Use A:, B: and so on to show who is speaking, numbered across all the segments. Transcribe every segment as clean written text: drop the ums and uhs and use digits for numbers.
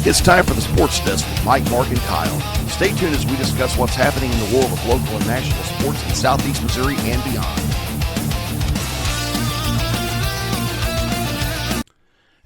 A: It's time for the Sports Desk with Mike, Mark, and Kyle. Stay tuned as we discuss what's happening in the world of local and national sports in Southeast Missouri and beyond.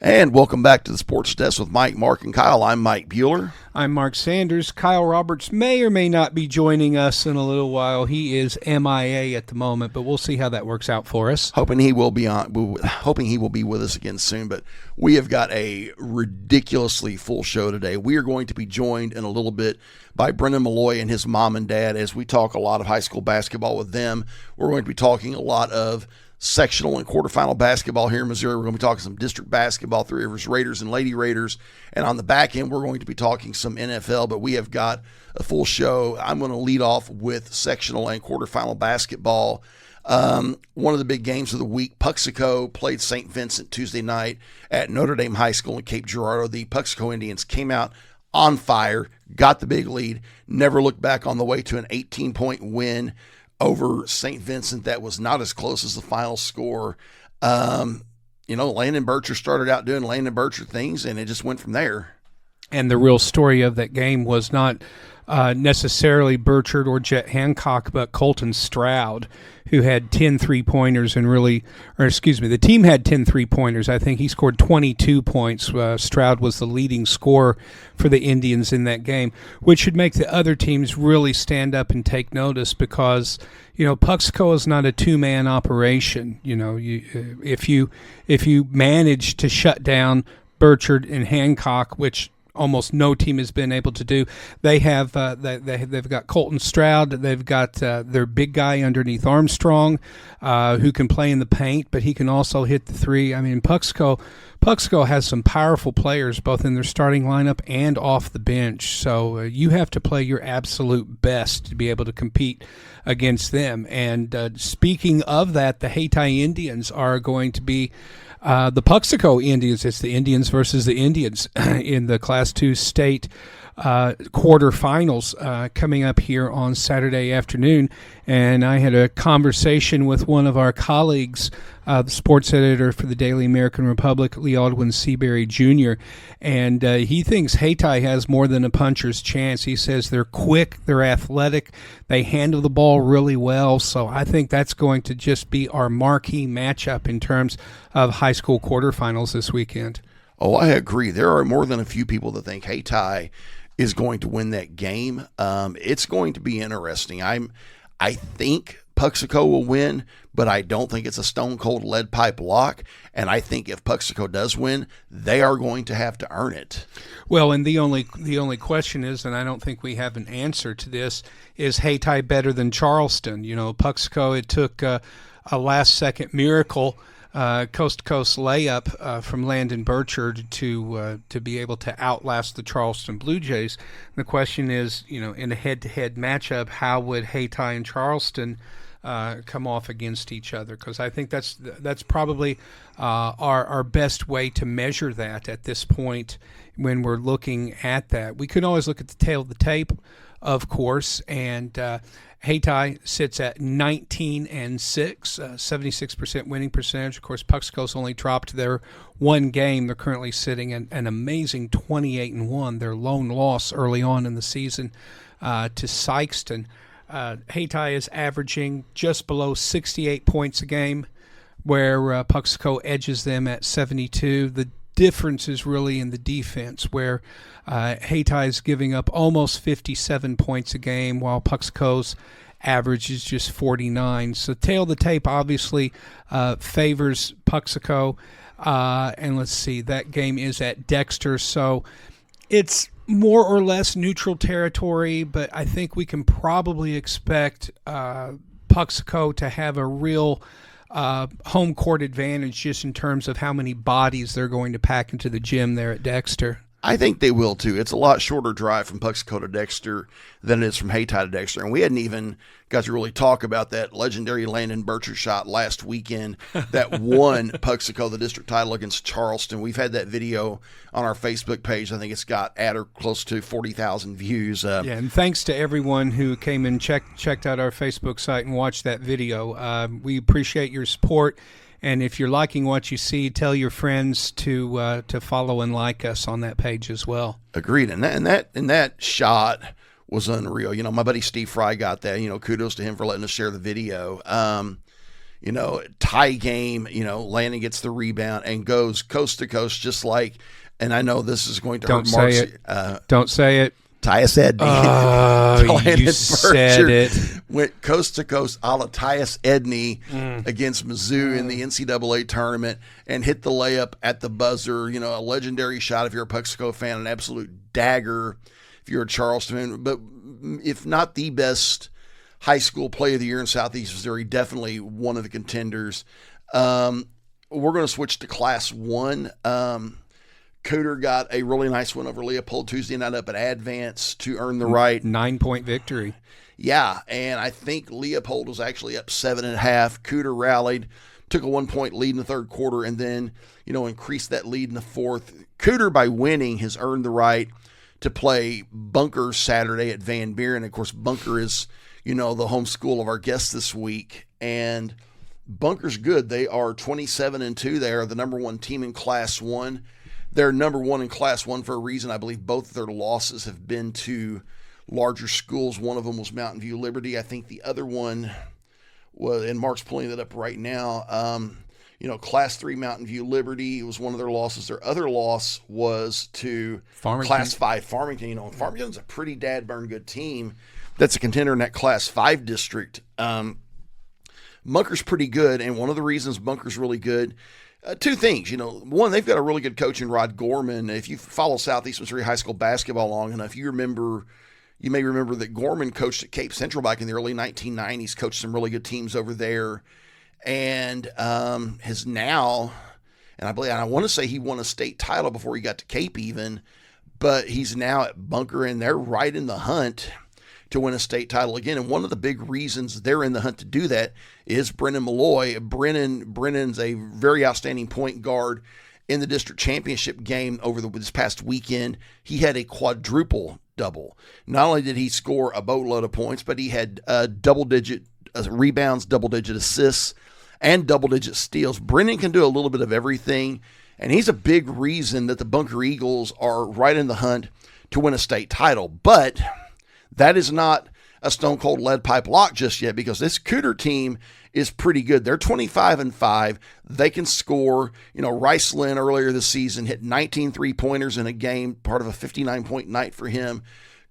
A: And welcome back to the Sports Desk with Mike, Mark, and Kyle. I'm Mike Bueller.
B: I'm Mark Sanders. Kyle Roberts may or may not be joining us in a little while. He is MIA at the moment, but we'll see how that works out for us.
A: Hoping he will be with us again soon. But we have got a ridiculously full show today. We are going to be joined in a little bit by Brennen Meloy and his mom and dad as we talk a lot of high school basketball with them. We're going to be talking a lot of sectional and quarterfinal basketball here in Missouri. We're going to be talking some district basketball, Three Rivers Raiders and Lady Raiders. And on the back end, we're going to be talking some NFL, but we have got a full show. I'm going to lead off with sectional and quarterfinal basketball. One of the big games of the week, Puxico played St. Vincent Tuesday night at Notre Dame High School in Cape Girardeau. The Puxico Indians came out on fire, got the big lead, never looked back on the way to an 18-point win over St. Vincent. That was not as close as the final score. Landon Bircher started out doing Landon Bircher things, and it just went from there.
B: And the real story of that game was not necessarily Burchard or Jet Hancock, but Colton Stroud, who had 10 three-pointers the team had 10 three-pointers. I think he scored 22 points. Stroud was the leading scorer for the Indians in that game, which should make the other teams really stand up and take notice because, Puxico is not a two-man operation. If you manage to shut down Burchard and Hancock, which almost no team has been able to do. They've got Colton Stroud. They've got their big guy underneath Armstrong, who can play in the paint, but he can also hit the three. I mean, Puxico has some powerful players both in their starting lineup and off the bench. So you have to play your absolute best to be able to compete against them. And speaking of that, the Hayti Indians are going to be the Puxico Indians. It's the Indians versus the Indians in the Class II state quarterfinals coming up here on Saturday afternoon. And I had a conversation with one of our colleagues, the sports editor for the Daily American Republic, Lee Aldwin Seabury Jr., and he thinks Hayti has more than a puncher's chance. He says they're quick, they're athletic, they handle the ball really well, so I think that's going to just be our marquee matchup in terms of high school quarterfinals this weekend.
A: Oh, I agree. There are more than a few people that think Hayti is going to win that game. It's going to be interesting. I think Puxico will win, but I don't think it's a stone-cold lead pipe lock. And I think if Puxico does win, they are going to have to earn it.
B: Well, and the only question is, and I don't think we have an answer to this, is Hayti better than Charleston? Puxico, it took a last-second miracle, coast-to-coast layup from Landon Burchard to be able to outlast the Charleston Blue Jays. The question is, in a head-to-head matchup, how would Hayti and Charleston come off against each other? Because I think that's probably our best way to measure that at this point when we're looking at that. We could always look at the tail of the tape, of course, and Hayti sits at 19-6, 76% winning percentage. Of course, Puxico's only dropped their one game. They're currently sitting at an amazing 28-1. Their lone loss early on in the season to Sykeston. Hayti is averaging just below 68 points a game, where Puxico edges them at 72. The difference is really in the defense, where Hayti is giving up almost 57 points a game, while Puxico's average is just 49. So tail of the tape obviously favors Puxico. And let's see, that game is at Dexter, so it's more or less neutral territory, but I think we can probably expect Puxico to have a real home court advantage just in terms of how many bodies they're going to pack into the gym there at Dexter.
A: I think they will, too. It's a lot shorter drive from Puxico to Dexter than it is from Hayti to Dexter. And we hadn't even got to really talk about that legendary Landon Burchard shot last weekend that won Puxico the district title against Charleston. We've had that video on our Facebook page. I think it's got at or close to 40,000 views.
B: And thanks to everyone who came and checked out our Facebook site and watched that video. We appreciate your support. And if you're liking what you see, tell your friends to follow and like us on that page as well.
A: Agreed. And that shot was unreal. My buddy Steve Fry got that. Kudos to him for letting us share the video. Tie game. Landon gets the rebound and goes coast to coast, just like. And I know this is going to hurt Mark's.
B: Don't say it.
A: Tyus Edney.
B: You said it.
A: Went coast to coast a la Tyus Edney against Mizzou in the NCAA tournament and hit the layup at the buzzer. A legendary shot if you're a Puxico fan, an absolute dagger if you're a Charleston fan. But if not the best high school play of the year in Southeast Missouri, definitely one of the contenders. We're going to switch to Class 1. Cooter got a really nice win over Leopold Tuesday night up at Advance to earn the right.
B: 9-point victory.
A: Yeah, and I think Leopold was actually up 7.5. Cooter rallied, took a 1-point lead in the third quarter, and then, increased that lead in the fourth. Cooter, by winning, has earned the right to play Bunker Saturday at Van Buren. Of course, Bunker is, the home school of our guest this week, and Bunker's good. They are 27-2. They are the number one team in Class 1. They're number one in Class 1 for a reason. I believe both of their losses have been to larger schools. One of them was Mountain View Liberty. I think the other one was, and Mark's pulling that up right now, Class 3 Mountain View Liberty was one of their losses. Their other loss was to
B: Farmington.
A: Class 5 Farmington. Farmington's a pretty dadburn good team that's a contender in that Class 5 district. Bunker's pretty good, and one of the reasons Bunker's really good, two things. One, they've got a really good coach in Rod Gorman. If you follow Southeast Missouri high school basketball long enough, you may remember that Gorman coached at Cape Central back in the early 1990s, coached some really good teams over there, and has now, and I want to say he won a state title before he got to Cape even, but he's now at Bunker, and they're right in the hunt to win a state title again. And one of the big reasons they're in the hunt to do that is Brennen Meloy. Brennan's a very outstanding point guard. In the district championship game over this past weekend, he had a quadruple double. Not only did he score a boatload of points, but he had double-digit rebounds, double-digit assists, and double-digit steals. Brennen can do a little bit of everything, and he's a big reason that the Bunker Eagles are right in the hunt to win a state title. But that is not a stone-cold lead pipe lock just yet, because this Cooter team is pretty good. They're 25-5. They can score. Rice Lynn earlier this season hit 19 three-pointers in a game, part of a 59-point night for him.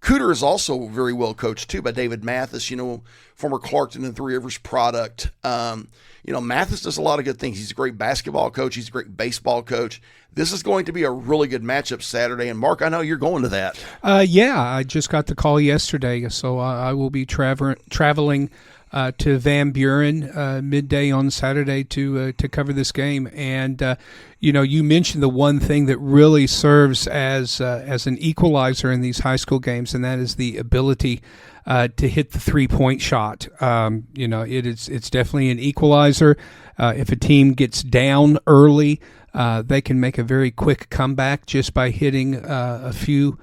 A: Cooter is also very well coached, too, by David Mathis, former Clarkton and Three Rivers product. Mathis does a lot of good things. He's a great basketball coach. He's a great baseball coach. This is going to be a really good matchup Saturday. And, Mark, I know you're going to that.
B: Yeah, I just got the call yesterday, so I will be traveling to Van Buren midday on Saturday to cover this game. And you mentioned the one thing that really serves as an equalizer in these high school games, and that is the ability to hit the 3-point shot. It's definitely an equalizer. If a team gets down early, they can make a very quick comeback just by hitting a few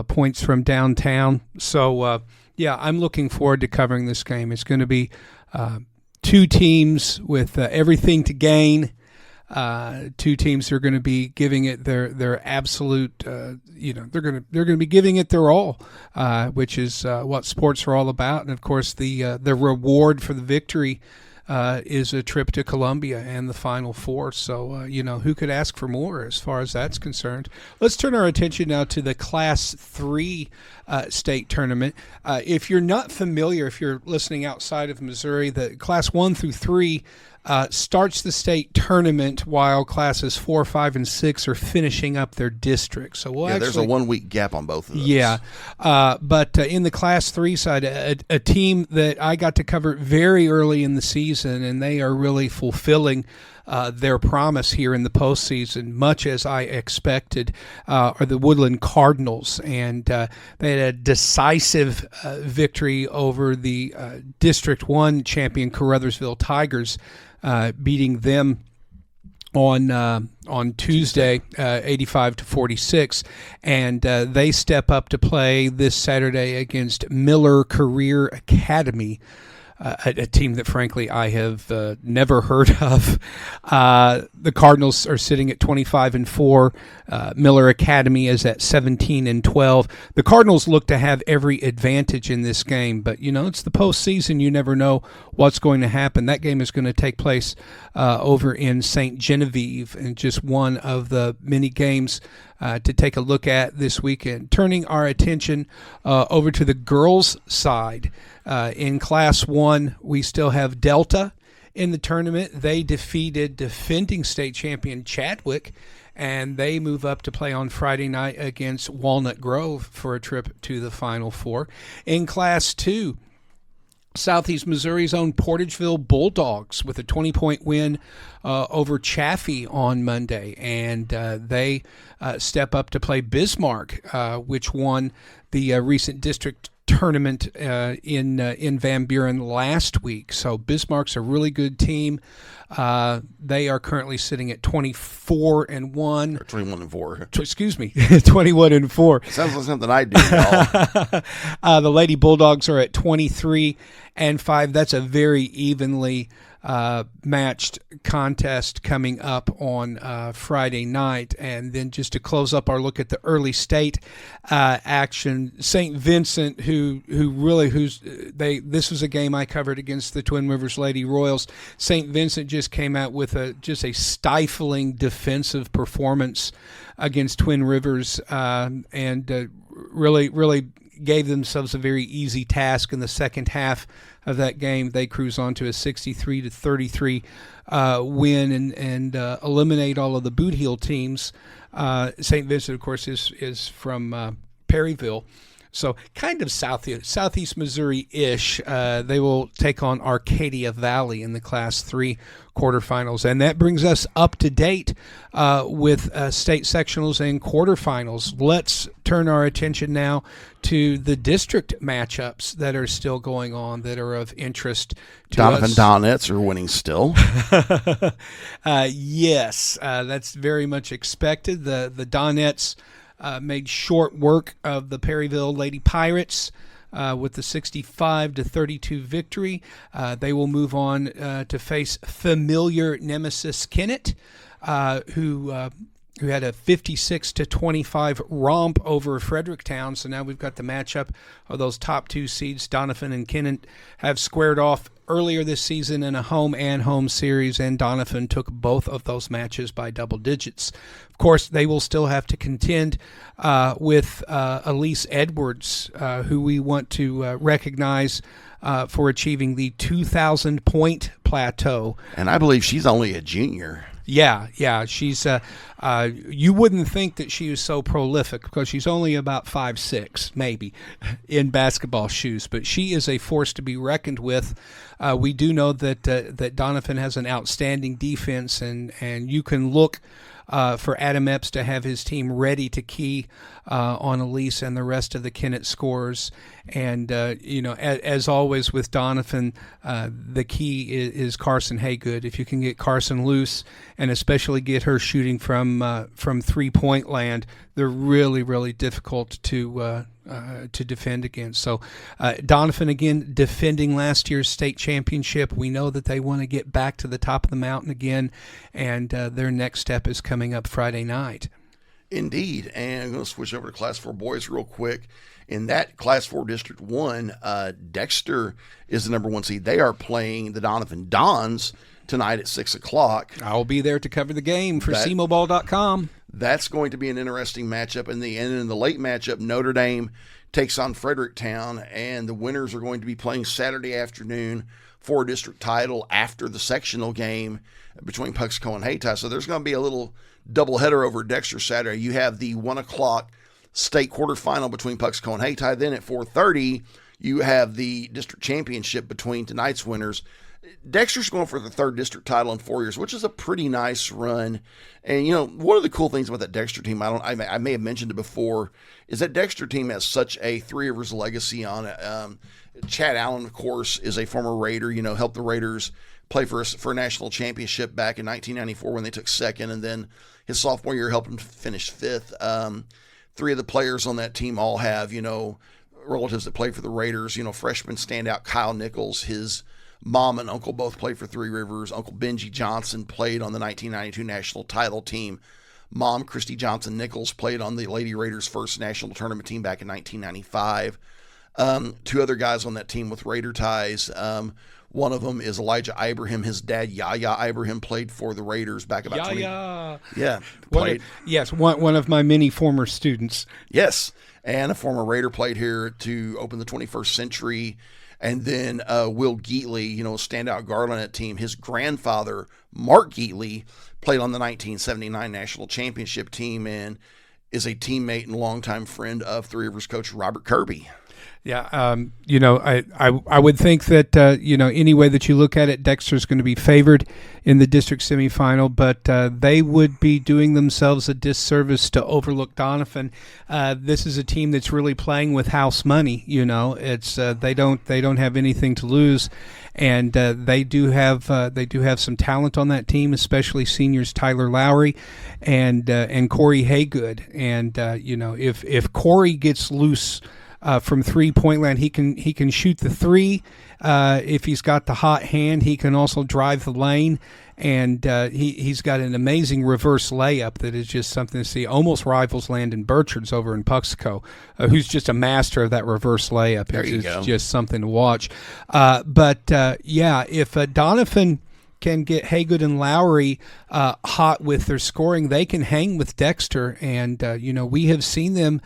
B: points from downtown. So. Yeah, I'm looking forward to covering this game. It's going to be two teams with everything to gain. Two teams are going to be giving it their absolute. They're going to be giving it their all, which is what sports are all about. And of course, the reward for the victory is a trip to Columbia and the Final Four. So, who could ask for more as far as that's concerned? Let's turn our attention now to the Class 3 state tournament. If you're not familiar, if you're listening outside of Missouri, the Class 1 through 3 starts the state tournament while classes 4, 5, and 6 are finishing up their district. So
A: there's a 1-week gap on both of those.
B: Yeah, but in the Class 3 side, a team that I got to cover very early in the season, and they are really fulfilling their promise here in the postseason, much as I expected, are the Woodland Cardinals. And they had a decisive victory over the District 1 champion Caruthersville Tigers, beating them on Tuesday, 85-46, and they step up to play this Saturday against Miller Career Academy. a team that, frankly, I have never heard of. The Cardinals are sitting at 25-4. Miller Academy is at 17-12. The Cardinals look to have every advantage in this game, but it's the postseason. You never know what's going to happen. That game is going to take place over in St. Genevieve, and just one of the many games to take a look at this weekend. Turning our attention over to the girls' side. In Class 1, we still have Delta in the tournament. They defeated defending state champion Chadwick, and they move up to play on Friday night against Walnut Grove for a trip to the Final Four. In Class 2, Southeast Missouri's own Portageville Bulldogs with a 20-point win over Chaffee on Monday, and they step up to play Bismarck, which won the recent district tournament in Van Buren last week. So Bismarck's a really good team. They are currently sitting at 24-1.
A: Or 21-4.
B: Excuse me, 21-4.
A: Sounds like something I do, y'all.
B: The Lady Bulldogs are at 23-5. That's a very evenly matched contest coming up on Friday night. And then just to close up our look at the early state action, St. Vincent, this was a game I covered against the Twin Rivers Lady Royals. St. Vincent just came out with just a stifling defensive performance against Twin Rivers, and really gave themselves a very easy task in the second half of that game. They cruise on to a 63-33 win and eliminate all of the Boot Heel teams. St. Vincent, of course, is from Perryville, so kind of Southeast Missouri-ish. They will take on Arcadia Valley in the Class 3 quarterfinals. And that brings us up to date with state sectionals and quarterfinals. Let's turn our attention now to the district matchups that are still going on that are of interest to
A: Donovan
B: us.
A: Donets are winning still.
B: Yes, that's very much expected. The Donets made short work of the Perryville Lady Pirates with the 65-32 victory. They will move on to face familiar nemesis Kennett, who had a 56-25 romp over Fredericktown. So now we've got the matchup of those top two seeds. Donovan and Kennett have squared off earlier this season in a home series, and Donovan took both of those matches by double digits. Of course, they will still have to contend with Elise Edwards, who we want to recognize for achieving the 2,000-point plateau.
A: And I believe she's only a junior.
B: Yeah, she's. You wouldn't think that she was so prolific because she's only about 5'6", maybe, in basketball shoes. But she is a force to be reckoned with. We do know that Donovan has an outstanding defense, and you can look for Adam Epps to have his team ready to key on Elise and the rest of the Kennett scorers. And, as always with Donovan, the key is Carson Haygood. If you can get Carson loose and especially get her shooting from 3-point land, they're really, really difficult to defend against. So Donovan, again, defending last year's state championship. We know that they want to get back to the top of the mountain again, and their next step is coming up Friday night.
A: Indeed. And I'm going to switch over to Class 4 boys real quick. In that Class 4 District 1, Dexter is the number one seed. They are playing the Donovan Dons tonight at 6 o'clock.
B: I'll be there to cover the game for cmoball.com.
A: That's going to be an interesting matchup. And in the late matchup, Notre Dame takes on Fredericktown, and the winners are going to be playing Saturday afternoon for a district title after the sectional game between Puxco and Hayti. So there's going to be a little doubleheader over Dexter Saturday. You have the 1 o'clock state quarterfinal between Puxco and Hayti. Then at 4:30, you have the district championship between tonight's winners. Dexter's going for the third district title in 4 years, which is a pretty nice run. And, one of the cool things about that Dexter team, I may have mentioned it before, is that Dexter team has such a 3 Rivers legacy on it. Chad Allen, of course, is a former Raider, helped the Raiders play for a national championship back in 1994 when they took second, and then his sophomore year helped him finish fifth. 3 of the players on that team all have, relatives that played for the Raiders. Freshman standout Kyle Nichols, his mom and uncle both played for Three Rivers. Uncle Benji Johnson played on the 1992 national title team. Mom, Christy Johnson Nichols, played on the Lady Raiders' first national tournament team back in 1995. Two other guys on that team with Raider ties. One of them is Elijah Ibrahim. His dad, Yahya Ibrahim, played for the Raiders back about 20. Yeah, played.
B: One of my many former students.
A: Yes, and a former Raider played here to open the 21st century. And then Will Geatley, standout guard on that team. His grandfather, Mark Geatley, played on the 1979 national championship team and is a teammate and longtime friend of Three Rivers coach Robert Kirby.
B: Yeah, I would think that any way that you look at it, Dexter's going to be favored in the district semifinal, but they would be doing themselves a disservice to overlook Donovan. This is a team that's really playing with house money. It's they don't have anything to lose, and they do have some talent on that team, especially seniors Tyler Lowry and Corey Haygood. And if Corey gets loose from 3-point land, he can shoot the three. If he's got the hot hand, he can also drive the lane, and he's got an amazing reverse layup that is just something to see. Almost rivals Landon Burchard's over in Puxico, who's just a master of that reverse layup. It's just something to watch. If Donovan can get Haygood and Lowry hot with their scoring, they can hang with Dexter. And, we have seen them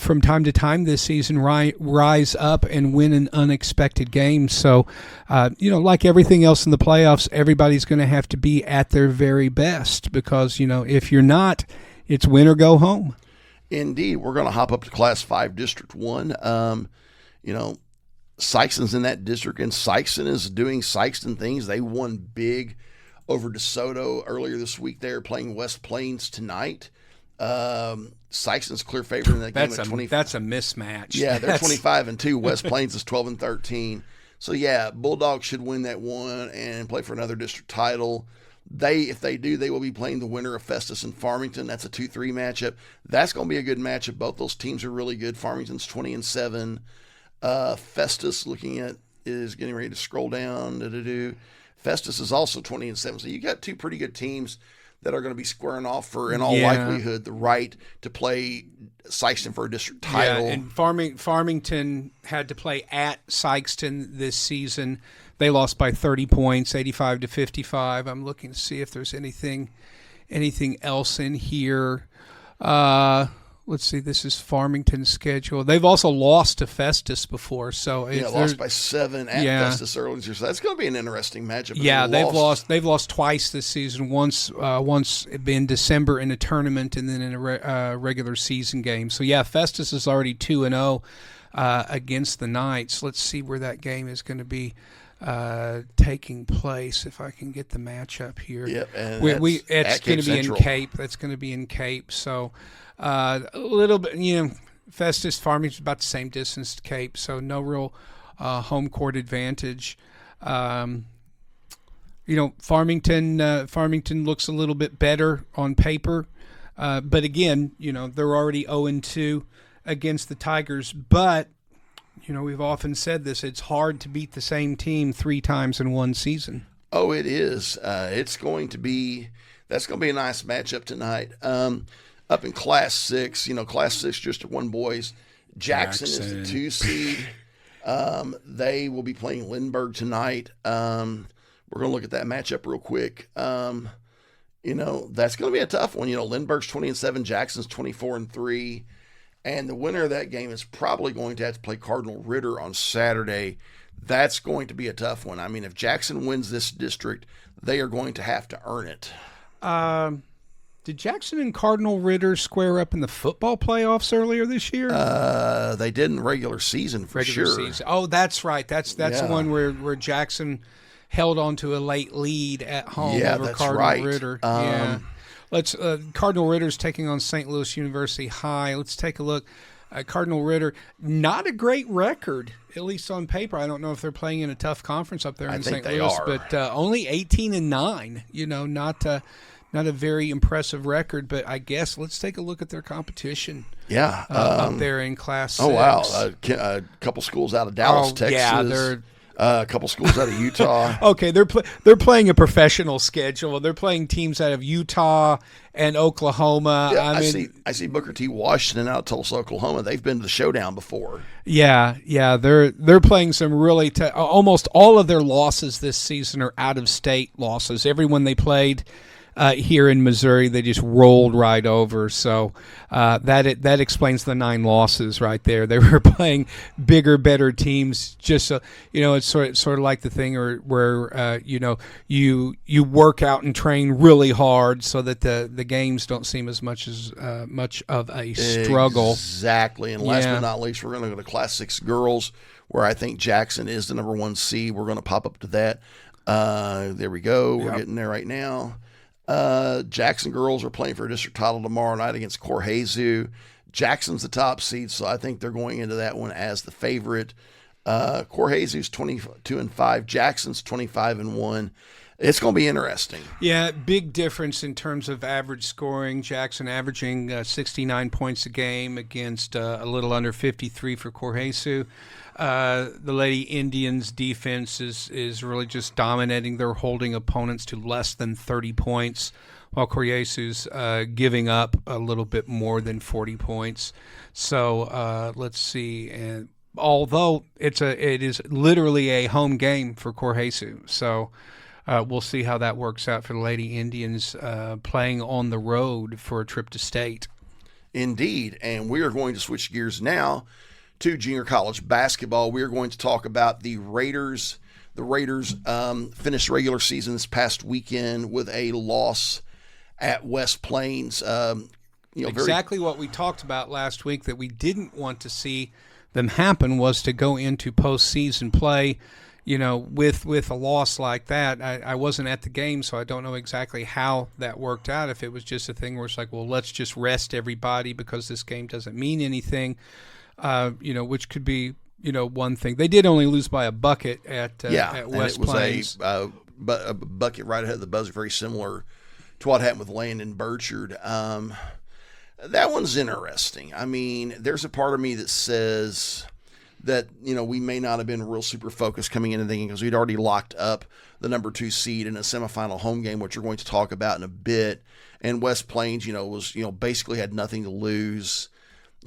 B: from time to time this season rise up and win an unexpected game. So, like everything else in the playoffs, everybody's going to have to be at their very best because, if you're not, it's win or go home.
A: Indeed. We're going to hop up to Class 5, District 1. Sykeston's in that district, and Sykeston is doing Sykeston things. They won big over DeSoto earlier this week. They're playing West Plains tonight. Sykeston's clear favorite in that game at 20.
B: That's a mismatch.
A: Yeah, they're 25-2. West Plains is 12-13. So yeah, Bulldogs should win that one and play for another district title. If they do, they will be playing the winner of Festus and Farmington. That's a 2-3 matchup. That's going to be a good matchup. Both those teams are really good. Farmington's 20-7. Festus is getting ready to scroll down. Festus is also 20-7. So you got two pretty good teams that are going to be squaring off for, in all likelihood, the right to play Sykeston for a district title.
B: Yeah, and Farmington had to play at Sykeston this season. They lost by 30 points, 85-55. I'm looking to see if there's anything else in here. Let's see. This is Farmington's schedule. They've also lost to Festus before, so
A: lost by 7 at Festus earlier. So that's going to be an interesting matchup.
B: Yeah, they've lost twice this season. Once in December in a tournament, and then in a regular season game. So yeah, Festus is already 2-0 against the Knights. Let's see where that game is going to be taking place. If I can get the matchup here.
A: Yep, and
B: it's going to be in Cape. That's going to be in Cape. So. A little bit, Festus Farmington's about the same distance to Cape, so no real home court advantage. Farmington looks a little bit better on paper, but again, they're already 0-2 against the Tigers. But we've often said this: it's hard to beat the same team 3 times in one season.
A: Oh, it is. That's going to be a nice matchup tonight. Up in Class 6, Class 6 just one boys. Jackson is the 2 seed. They will be playing Lindbergh tonight. We're going to look at that matchup real quick. That's going to be a tough one. Lindbergh's 20-7, Jackson's 24-3. And the winner of that game is probably going to have to play Cardinal Ritter on Saturday. That's going to be a tough one. I mean, if Jackson wins this district, they are going to have to earn it.
B: Did Jackson and Cardinal Ritter square up in the football playoffs earlier this year?
A: They did in regular season for sure.
B: Season. Oh, that's right. That's the one where Jackson held on to a late lead at home over Cardinal Ritter. Let's Cardinal Ritter's taking on St. Louis University High. Let's take a look. Cardinal Ritter, not a great record, at least on paper. I don't know if they're playing in a tough conference up there in St. Louis, but only 18-9. not a very impressive record, but I guess let's take a look at their competition.
A: Yeah,
B: Up there in Class 6.
A: Oh wow, a couple schools out of Dallas, Texas.
B: Yeah, they're
A: a couple schools out of Utah.
B: Okay, they're playing a professional schedule. They're playing teams out of Utah and Oklahoma.
A: Yeah, I see Booker T. Washington out of Tulsa, Oklahoma. They've been to the showdown before.
B: Yeah, they're playing some really almost all of their losses this season are out of state losses. Everyone they played here in Missouri, they just rolled right over. So that explains the 9 losses right there. They were playing bigger, better teams. Just so, it's sort of like the thing where you work out and train really hard so that the games don't seem as much of a struggle.
A: Exactly. And last but not least, we're going to go to Class 6 girls, where I think Jackson is the number 1 seed. We're going to pop up to that. There we go. We're getting there right now. Jackson girls are playing for a district title tomorrow night against Corjezu. Jackson's the top seed, so I think they're going into that one as the favorite. Corjezu's 22-5. Jackson's 25-1. It's going to be interesting.
B: Yeah, big difference in terms of average scoring. Jackson averaging 69 points a game against a little under 53 for Corjezu. The Lady Indians defense is really just dominating. They're holding opponents to less than 30 points, while Corjezu's giving up a little bit more than 40 points. So let's see. And although it is literally a home game for Corjezu, so we'll see how that works out for the Lady Indians playing on the road for a trip to state.
A: Indeed, and we are going to switch gears now to junior college basketball. We are going to talk about the Raiders. The Raiders finished regular season this past weekend with a loss at West Plains.
B: Exactly what we talked about last week that we didn't want to see them happen was to go into postseason play, with a loss like that. I wasn't at the game, so I don't know exactly how that worked out. If it was just a thing where it's like, well, let's just rest everybody because this game doesn't mean anything. Which could be, one thing. They did only lose by a bucket at West Plains.
A: A bucket right ahead of the buzzer, very similar to what happened with Landon Burchard. That one's interesting. I mean, there's a part of me that says that, we may not have been real super focused coming into thinking because we'd already locked up the number 2 seed in a semifinal home game, which we're going to talk about in a bit. And West Plains, was, basically had nothing to lose.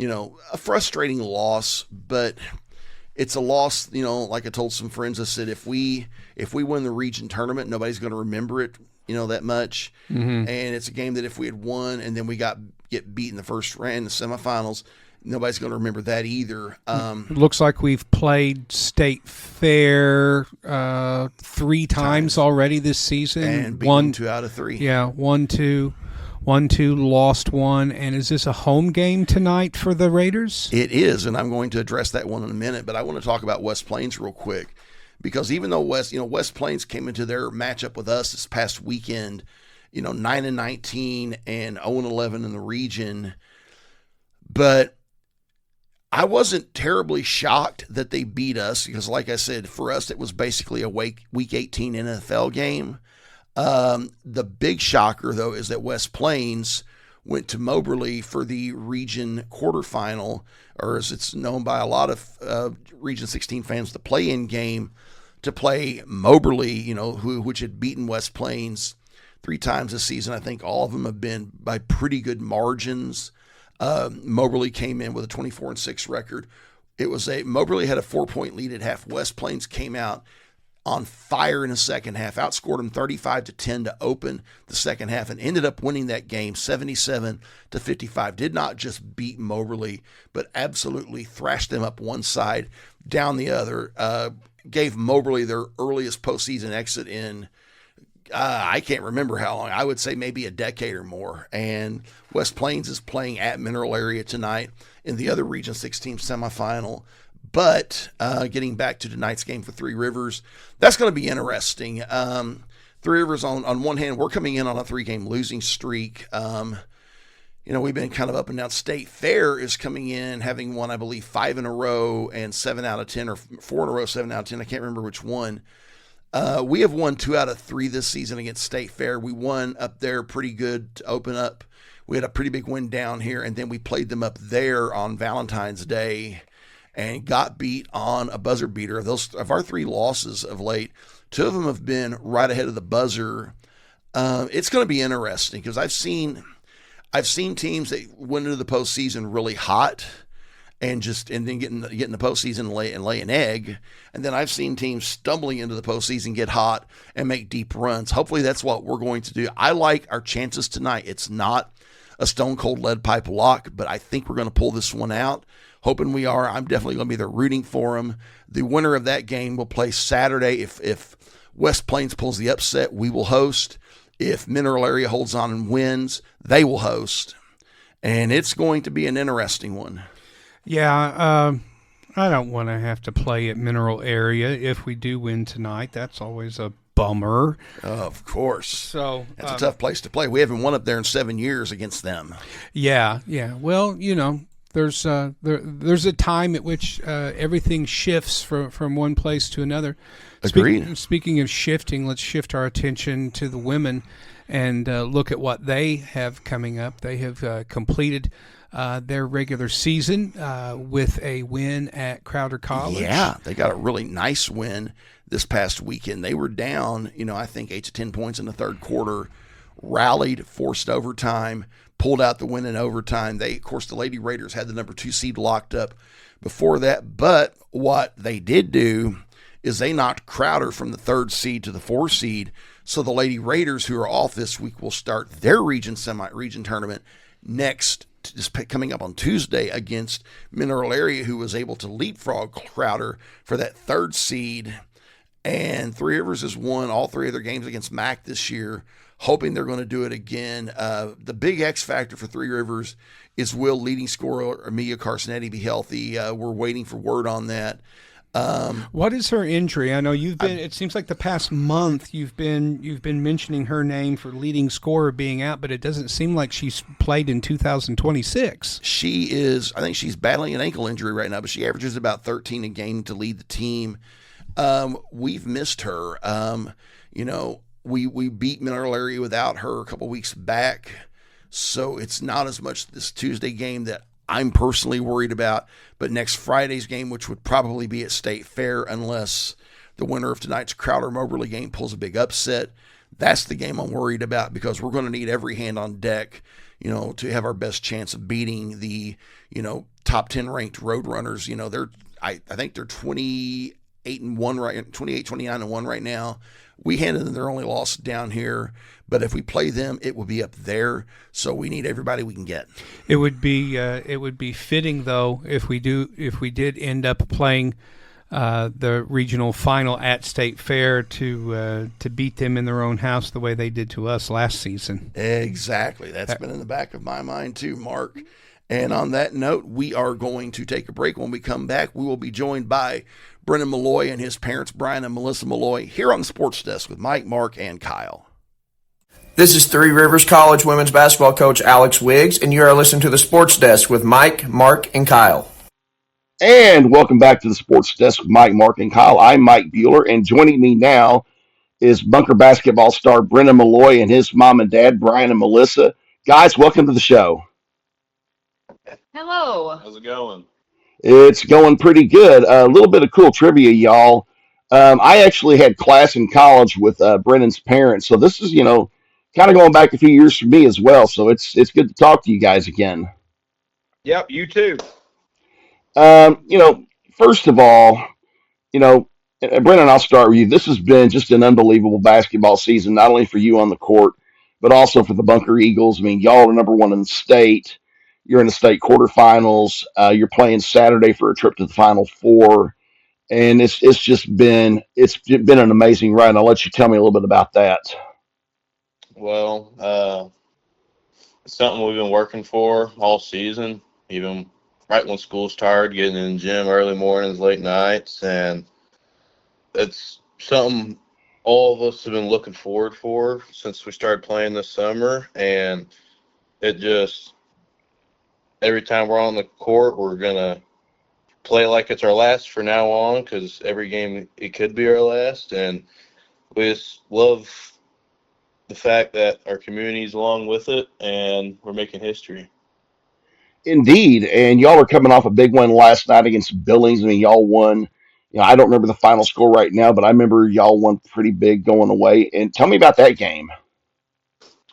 A: A frustrating loss, but it's a loss, like I told some friends, I said, if we win the region tournament, nobody's going to remember it, that much. Mm-hmm. And it's a game that if we had won and then we get beat in the first round, the semifinals, nobody's going to remember that either.
B: It looks like we've played State Fair 3 times already this season.
A: And beaten 2 out of 3.
B: Yeah, 1-2. 1-2, lost 1. And is this a home game tonight for the Raiders?
A: It is, and I'm going to address that one in a minute. But I want to talk about West Plains real quick, because even though West Plains came into their matchup with us this past weekend, 9-19 and 0-11 in the region, but I wasn't terribly shocked that they beat us because, like I said, for us it was basically a Week 18 NFL game. The big shocker, though, is that West Plains went to Moberly for the region quarterfinal, or as it's known by a lot of Region 16 fans, the play-in game, to play Moberly, which had beaten West Plains 3 times this season. I think all of them have been by pretty good margins. Moberly came in with a 24-6 record. Moberly had a 4-point lead at half. West Plains came out on fire in the second half, outscored them 35-10 to open the second half, and ended up winning that game 77-55. Did not just beat Moberly, but absolutely thrashed them up one side, down the other. Gave Moberly their earliest postseason exit in I can't remember how long. I would say maybe a decade or more. And West Plains is playing at Mineral Area tonight in the other Region 16 semifinal. But getting back to tonight's game for Three Rivers, that's going to be interesting. Three Rivers, on one hand, we're coming in on a 3-game losing streak. We've been kind of up and down. State Fair is coming in, having won, I believe, 5 in a row and 7 out of 10, or 4 in a row, 7 out of 10. I can't remember which one. We have won 2 out of 3 this season against State Fair. We won up there pretty good to open up. We had a pretty big win down here, and then we played them up there on Valentine's Day and got beat on a buzzer beater. Of our 3 losses of late, 2 of them have been right ahead of the buzzer. It's going to be interesting because I've seen teams that went into the postseason really hot and then get in the postseason and lay an egg. And then I've seen teams stumbling into the postseason, get hot, and make deep runs. Hopefully that's what we're going to do. I like our chances tonight. It's not a stone cold lead pipe lock, but I think we're going to pull this one out. Hoping we are. I'm definitely going to be there rooting for them. The winner of that game will play Saturday. If West Plains pulls the upset, we will host. If Mineral Area holds on and wins, they will host. And it's going to be an interesting one.
B: Yeah, I don't want to have to play at Mineral Area if we do win tonight. That's always a bummer.
A: Of course.
B: So
A: that's a tough place to play. We haven't won up there in 7 years against them.
B: Yeah. Well, there's a time at which everything shifts from one place to another.
A: Agreed.
B: Speaking of shifting, let's shift our attention to the women and look at what they have coming up. They have completed their regular season with a win at Crowder College.
A: Yeah, they got a really nice win this past weekend. They were down, I think 8 to 10 points in the third quarter, rallied, forced overtime, pulled out the win in overtime. Of course, the Lady Raiders had the number 2 seed locked up before that. But what they did do is they knocked Crowder from the 3rd seed to the 4th seed. So the Lady Raiders, who are off this week, will start their region tournament just coming up on Tuesday against Mineral Area, who was able to leapfrog Crowder for that 3rd seed. And Three Rivers has won all 3 of their games against MAC this year, hoping they're going to do it again. The big X factor for Three Rivers is will leading scorer Amelia Carsonetti be healthy? We're waiting for word on that.
B: What is her injury? I know it seems like the past month you've been mentioning her name for leading scorer being out, but it doesn't seem like she's played in 2026.
A: I think she's battling an ankle injury right now, but she averages about 13 a game to lead the team. We've missed her. We beat Mineral Area without her a couple weeks back, so it's not as much this Tuesday game that I'm personally worried about, but next Friday's game, which would probably be at State Fair unless the winner of tonight's Crowder-Moberly game pulls a big upset, that's the game I'm worried about because we're going to need every hand on deck, to have our best chance of beating the, top 10 ranked Roadrunners. I think they're 28-1 right, 29-1 right now. We handed them their only loss down here, but if we play them, it will be up there. So we need everybody we can get.
B: It would be fitting though if we did end up playing the regional final at State Fair to beat them in their own house the way they did to us last season.
A: Exactly, that's been in the back of my mind too, Mark. And on that note, we are going to take a break. When we come back, we will be joined by Brennen Meloy and his parents, Brian and Melissa Meloy, here on the Sports Desk with Mike, Mark, and Kyle.
C: This is Three Rivers College women's basketball coach Alex Wiggs, and you are listening to the Sports Desk with Mike, Mark, and Kyle.
D: And welcome back to the Sports Desk with Mike, Mark, and Kyle. I'm Mike Bueller, and joining me now is Bunker basketball star Brennen Meloy and his mom and dad, Brian and Melissa. Guys, welcome to the show.
E: Hello.
F: How's it going?
D: It's going pretty good. A little bit of cool trivia, y'all. I actually had class in college with Brennan's parents, so this is, kind of going back a few years for me as well. So it's good to talk to you guys again.
F: Yep, you too.
D: First of all, Brennan, I'll start with you. This has been just an unbelievable basketball season, not only for you on the court, but also for the Bunker Eagles. I mean, y'all are number 1 in the state. You're in the state quarterfinals. You're playing Saturday for a trip to the Final Four, and it's been an amazing run. I'll let you tell me a little bit about that.
F: Well, it's something we've been working for all season, even right when school started, getting in the gym early mornings, late nights, and it's something all of us have been looking forward for since we started playing this summer, and it just every time we're on the court, we're going to play like it's our last from now on because every game it could be our last. And we just love the fact that our community's along with it, and we're making history.
D: Indeed, and y'all are coming off a big win last night against Billings. I mean, y'all won. I don't remember the final score right now, but I remember y'all won pretty big going away. And tell me about that game.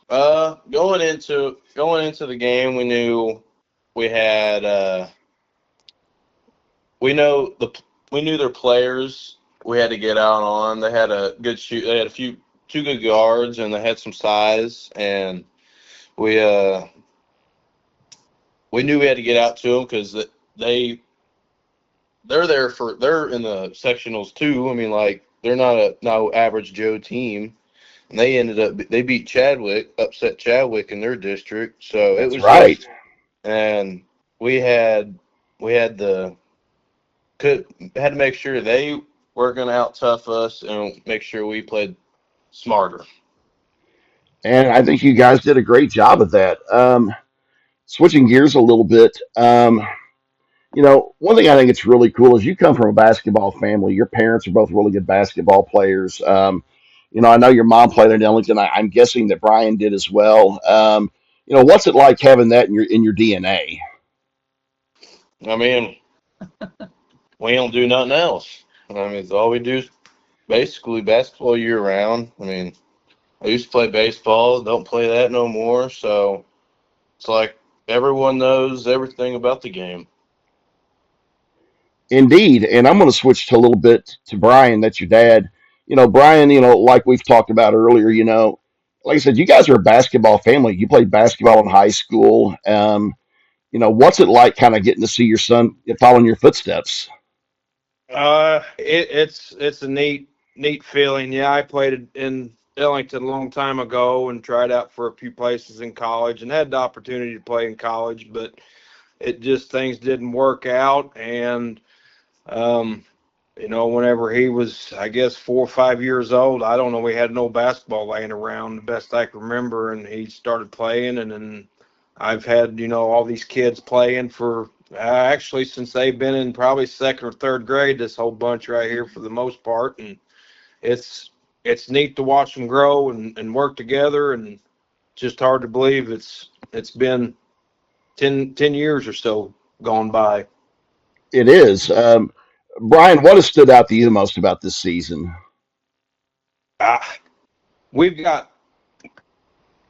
F: Going into the game, we knew we had we know the we knew their players. We had to get out on. They had a good shoot. They had two good guards, and they had some size. And we we knew we had to get out to them because they they're in the sectionals too. I mean, like they're not a no average Joe team. And they beat Chadwick, upset Chadwick in their district. So it
D: That's
F: was
D: right.
F: just, and we had we had the could had to make sure they were going to out tough us and make sure we played smarter.
D: And I think you guys did a great job of that. Switching gears a little bit, one thing I think it's really cool is you come from a basketball family. Your parents are both really good basketball players. I know your mom played at Ellington. I'm guessing that Brian did as well. What's it like having that in your DNA?
F: I mean, we don't do nothing else. I mean, it's all we do is basically basketball year round. I mean, I used to play baseball, don't play that no more. So it's like everyone knows everything about the game.
D: Indeed, and I'm going to switch to a little bit to Brian. That's your dad. Brian. Like we've talked about earlier. Like I said, you guys are a basketball family. You played basketball in high school. What's it like, kind of getting to see your son following your footsteps?
E: It's a neat feeling. Yeah, I played in Ellington a long time ago and tried out for a few places in college and had the opportunity to play in college, but it just things didn't work out. And um, whenever he was, I guess, 4 or 5 years old, I don't know, we had no basketball laying around, the best I can remember, and he started playing, and then I've had, all these kids playing for actually since they've been in probably second or third grade, this whole bunch right here for the most part, and it's it's neat to watch them grow and work together, and just hard to believe it's been 10 years or so gone by.
D: It is. Brian, what has stood out to you the most about this season?
E: Ah, we've got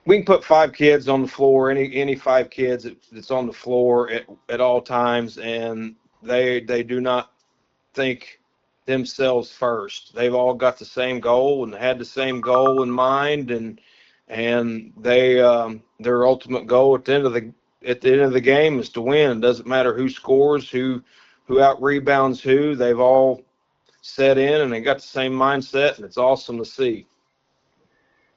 E: we can put 5 kids on the floor, any 5 kids that's on the floor at all times, and they do not think themselves first. They've all got the same goal and had the same goal in mind, and their ultimate goal at the end of the game is to win. It doesn't matter who scores, who out rebounds who. They've all set in and they got the same mindset, and it's awesome to see.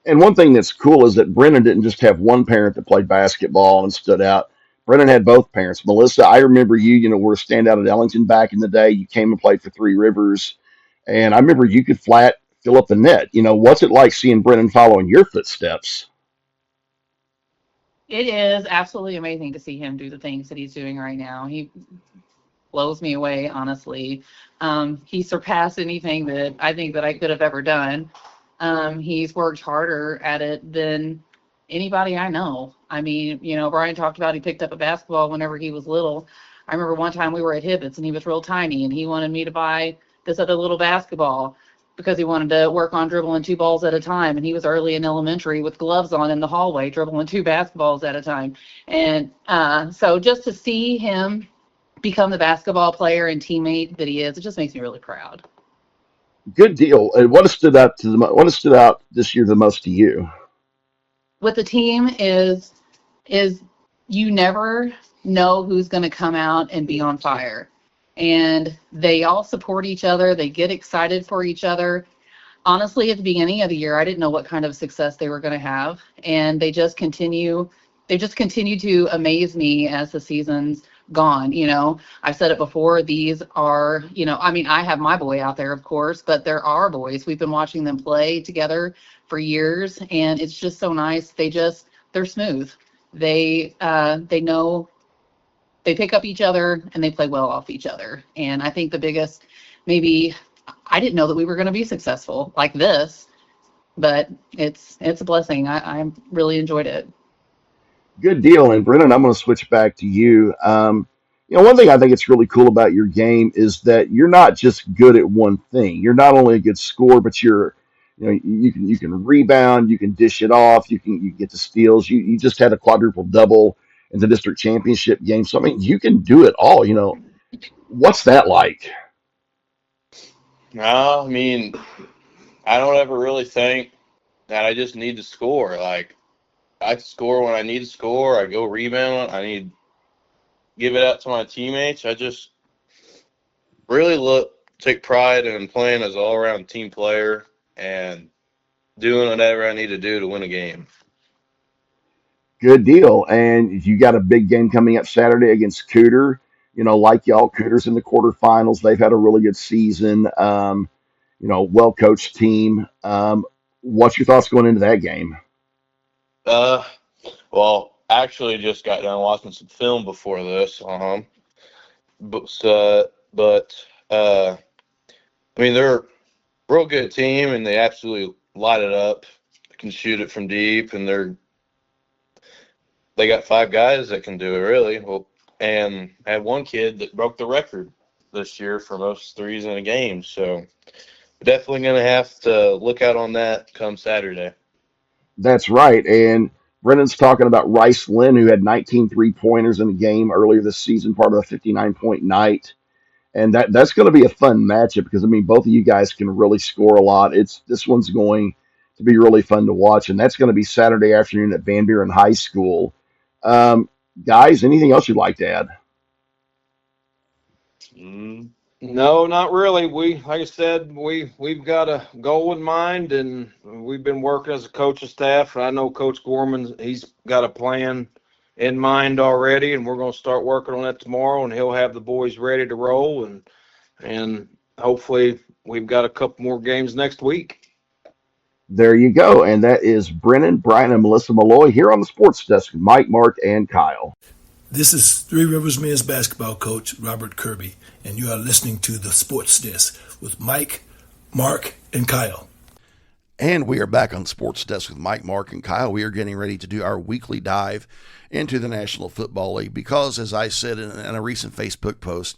D: And one thing that's cool is that Brennan didn't just have one parent that played basketball and stood out. Brennan had both parents. Melissa, I remember you, were a standout at Ellington back in the day. You came and played for Three Rivers. And I remember you could flat fill up the net. What's it like seeing Brennan following your footsteps?
G: It is absolutely amazing to see him do the things that he's doing right now. He blows me away, honestly. He surpassed anything that I think that I could have ever done. He's worked harder at it than anybody I know. I mean, Brian talked about he picked up a basketball whenever he was little. I remember one time we were at Hibbett's and he was real tiny and he wanted me to buy this other little basketball because he wanted to work on dribbling 2 balls at a time. And he was early in elementary with gloves on in the hallway, dribbling 2 basketballs at a time. And so just to see him become the basketball player and teammate that he is, it just makes me really proud.
D: Good deal. And what has stood out this year the most to you?
G: With the team is you never know who's going to come out and be on fire. And they all support each other. They get excited for each other. Honestly, at the beginning of the year, I didn't know what kind of success they were going to have. And they just continue to amaze me as the season's gone. I've said it before, these are, I mean, I have my boy out there, of course, but there are boys. We've been watching them play together for years, and it's just so nice. They're smooth. They know they pick up each other and they play well off each other. And I think the biggest, maybe I didn't know that we were going to be successful like this but it's a blessing. I really enjoyed it.
D: Good deal. And Brennan, I'm going to switch back to you. One thing I think it's really cool about your game is that you're not just good at one thing. You're not only a good scorer, but you can rebound, you can dish it off, you get the steals. You just had a quadruple double in the district championship game. So I mean, you can do it all. What's that like?
F: No, I mean, I don't ever really think that I just need to score. Like, I score when I need to score. I go rebound. I need to give it out to my teammates. I just really take pride in playing as an all-around team player and doing whatever I need to do to win a game.
D: Good deal. And you got a big game coming up Saturday against Cooter. Like y'all, Cooter's in the quarterfinals. They've had a really good season. Well coached team. What's your thoughts going into that game?
F: Well, actually, just got done watching some film before this. I mean, they're a real good team, and they absolutely light it up. They can shoot it from deep, and they got 5 guys that can do it, really. Well, and I had one kid that broke the record this year for most threes in a game. So definitely going to have to look out on that come Saturday.
D: That's right. And Brennan's talking about Rice Lynn, who had 19 3-pointers in the game earlier this season, part of a 59-point night. And that's going to be a fun matchup because, I mean, both of you guys can really score a lot. This one's going to be really fun to watch, and that's going to be Saturday afternoon at Van Buren High School. Guys, anything else you'd like to add?
E: No, not really. Like I said, we've got a goal in mind, and we've been working as a coaching staff. I know Coach Gorman, he's got a plan in mind already, and we're going to start working on that tomorrow, and he'll have the boys ready to roll, and hopefully we've got a couple more games next week.
D: There you go. And that is Brennen, Brian, and Melissa Meloy here on the Sports Desk with Mike, Mark, and Kyle.
H: This is Three Rivers men's basketball coach Robert Kirby, and you are listening to the Sports Desk with Mike, Mark, and Kyle.
A: And we are back on Sports Desk with Mike, Mark, and Kyle. We are getting ready to do our weekly dive into the National Football League because, as I said in a recent Facebook post,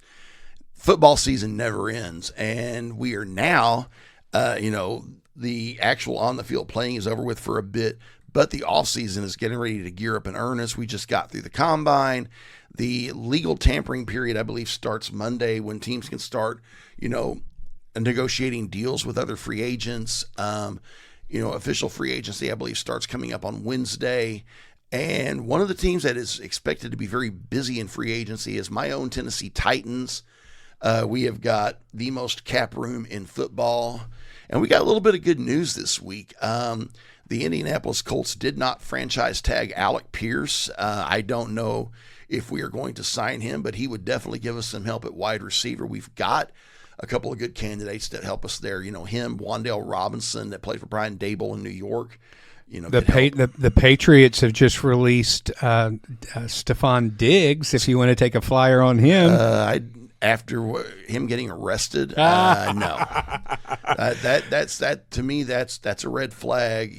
A: football season never ends. And we are now, the actual on-the-field playing is over with for a bit, but the offseason is getting ready to gear up in earnest. We just got through the combine. The legal tampering period, I believe, starts Monday when teams can start, negotiating deals with other free agents. Official free agency, I believe, starts coming up on Wednesday. And one of the teams that is expected to be very busy in free agency is my own Tennessee Titans. We have got the most cap room in football. And we got a little bit of good news this week. The Indianapolis Colts did not franchise tag Alec Pierce. I don't know if we are going to sign him, but he would definitely give us some help at wide receiver. We've got a couple of good candidates that help us there. Him, Wandale Robinson, that played for Brian Dable in New York.
B: The Patriots have just released Stephon Diggs. If you want to take a flyer on him,
A: after him getting arrested, no. That to me, that's a red flag.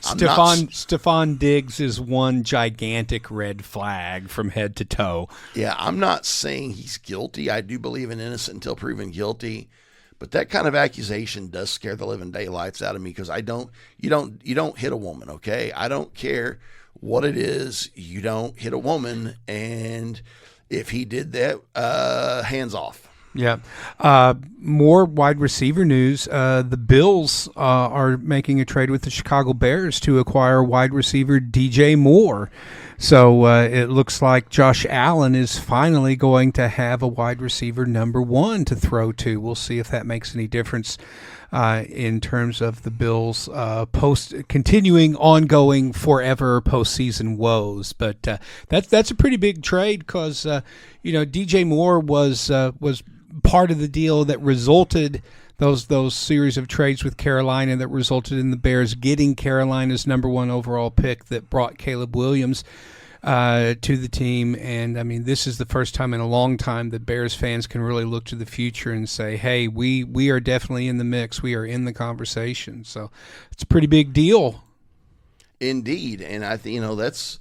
B: Stephon Diggs is one gigantic red flag from head to toe.
A: Yeah, I'm not saying he's guilty. I do believe in innocent until proven guilty. But that kind of accusation does scare the living daylights out of me because you don't hit a woman, okay? I don't care what it is. You don't hit a woman, and if he did that, hands off.
B: Yeah. More wide receiver news. The Bills are making a trade with the Chicago Bears to acquire wide receiver DJ Moore. So it looks like Josh Allen is finally going to have a wide receiver number 1 to throw to. We'll see if that makes any difference in terms of the Bills' continuing, ongoing, forever postseason woes. But that's a pretty big trade because DJ Moore was part of the deal that resulted those series of trades with Carolina that resulted in the Bears getting Carolina's number 1 overall pick that brought Caleb Williams. to the team. And I mean, this is the first time in a long time that Bears fans can really look to the future and say, hey, we are definitely in the mix. We are in the conversation. So it's a pretty big deal.
A: Indeed. And I think, that's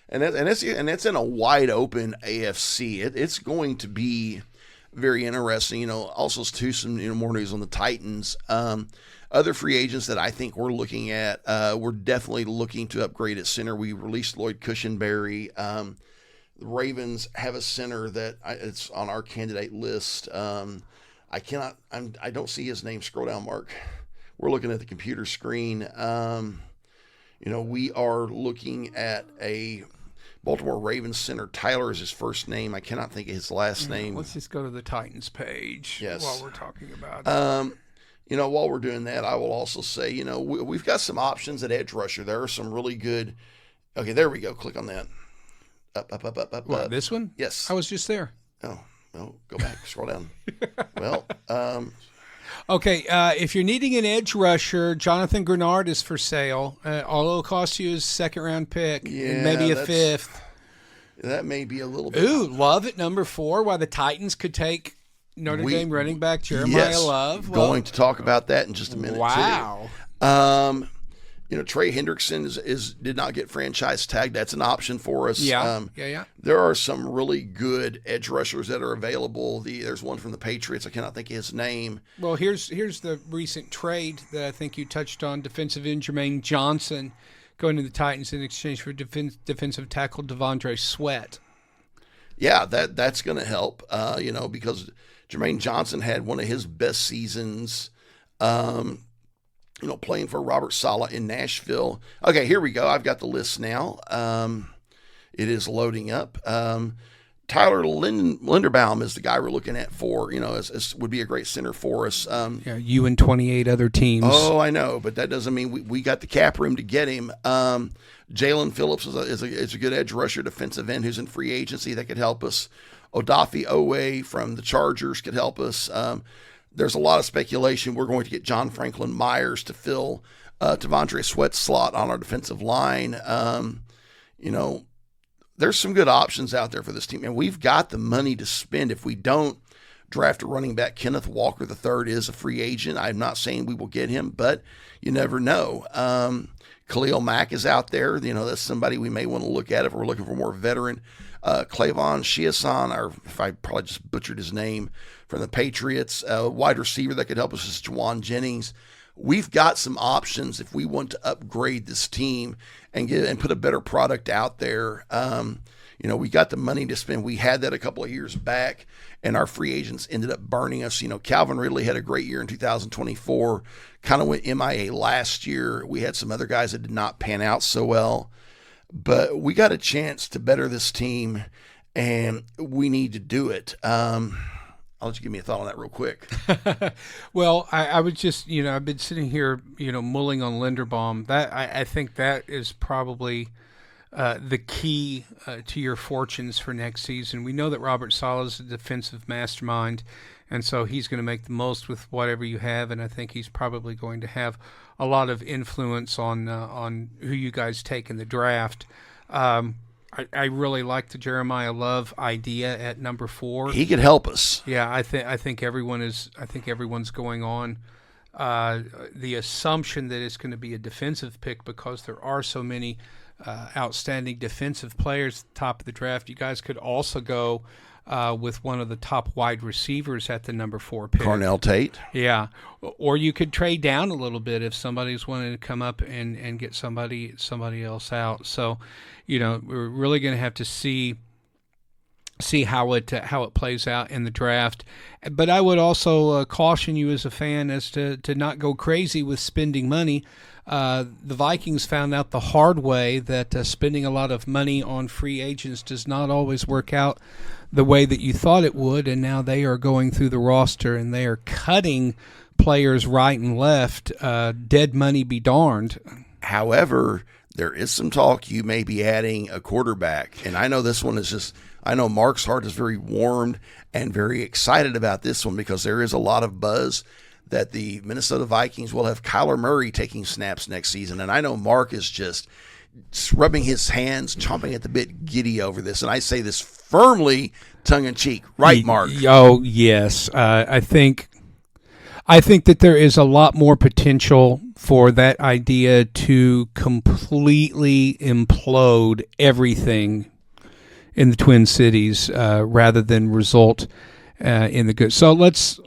A: in a wide open AFC. It's going to be very interesting. Also too, some more news on the Titans. Other free agents that I think we're looking at, we're definitely looking to upgrade at center. We released Lloyd Cushenberry. The Ravens have a center that it's on our candidate list. I don't see his name. Scroll down, Mark. We're looking at the computer screen. We are looking at a Baltimore Ravens center. Tyler is his first name. I cannot think of his last name.
B: Let's just go to the Titans page while we're talking about it.
A: While we're doing that, I will also say, we've got some options at edge rusher. There are some really good. Okay, there we go. Click on that. Up.
B: What, this one?
A: Yes.
B: I was just there.
A: Oh, no. Go back. Scroll down. Well,
B: okay. If you're needing an edge rusher, Jonathan Grenard is for sale. All it'll cost you is a second-round pick, and maybe a fifth.
A: That may be a little bit.
B: Ooh, Love at number 4, while the Titans could take Notre Dame running back Jeremiah Love.
A: Going to talk about that in just a minute.
B: Wow.
A: Too. Trey Hendrickson did not get franchise tagged. That's an option for us.
B: Yeah.
A: There are some really good edge rushers that are available. There's one from the Patriots. I cannot think of his name.
B: Well, here's the recent trade that I think you touched on. Defensive end Jermaine Johnson going to the Titans in exchange for defensive tackle Devondre Sweat.
A: Yeah, that's going to help. Because Jermaine Johnson had one of his best seasons, playing for Robert Saleh in Nashville. Okay, here we go. I've got the list now. It is loading up. Tyler Linderbaum is the guy we're looking at for, would be a great center for us.
B: You and 28 other teams.
A: Oh, I know, but that doesn't mean we got the cap room to get him. Jalen Phillips is a good edge rusher, defensive end who's in free agency that could help us. Odafe Owe from the Chargers could help us. There's a lot of speculation. We're going to get John Franklin Myers to fill Devondre Sweat's slot on our defensive line. There's some good options out there for this team, and we've got the money to spend. If we don't draft a running back, Kenneth Walker III is a free agent. I'm not saying we will get him, but you never know. Khalil Mack is out there. That's somebody we may want to look at if we're looking for more veteran. Clavon Chiasson, or if I probably just butchered his name, from the Patriots. Wide receiver that could help us is Juwan Jennings. We've got some options if we want to upgrade this team and put a better product out there. We got the money to spend. We had that a couple of years back, and our free agents ended up burning us. Calvin Ridley had a great year in 2024, kind of went MIA last year. We had some other guys that did not pan out so well. But we got a chance to better this team, and we need to do it. I'll let you give me a thought on that real quick.
B: Well, I would just, I've been sitting here, mulling on Linderbaum. That I think that is probably the key to your fortunes for next season. We know that Robert Saleh is a defensive mastermind, and so he's going to make the most with whatever you have, and I think he's probably going to have a lot of influence on who you guys take in the draft. I really like the Jeremiah Love idea at number 4.
A: He could help us.
B: Yeah, I think everyone's going on the assumption that it's going to be a defensive pick because there are so many outstanding defensive players at the top of the draft. You guys could also go with one of the top wide receivers at the number 4 pick.
A: Cornell Tate.
B: Yeah. Or you could trade down a little bit if somebody's wanting to come up and get somebody else out. So, we're really going to have to see how it plays out in the draft. But I would also caution you as a fan as to not go crazy with spending money. The Vikings found out the hard way that spending a lot of money on free agents does not always work out the way that you thought it would, and now they are going through the roster and they are cutting players right and left. Dead money be darned.
A: However, there is some talk you may be adding a quarterback, and I know this one is just – I know Mark's heart is very warmed and very excited about this one because there is a lot of buzz that the Minnesota Vikings will have Kyler Murray taking snaps next season. And I know Mark is just rubbing his hands, chomping at the bit, giddy over this. And I say this firmly, tongue-in-cheek. Right, Mark?
B: Oh, yes. I think that there is a lot more potential for that idea to completely implode everything in the Twin Cities rather than result in the good. So let's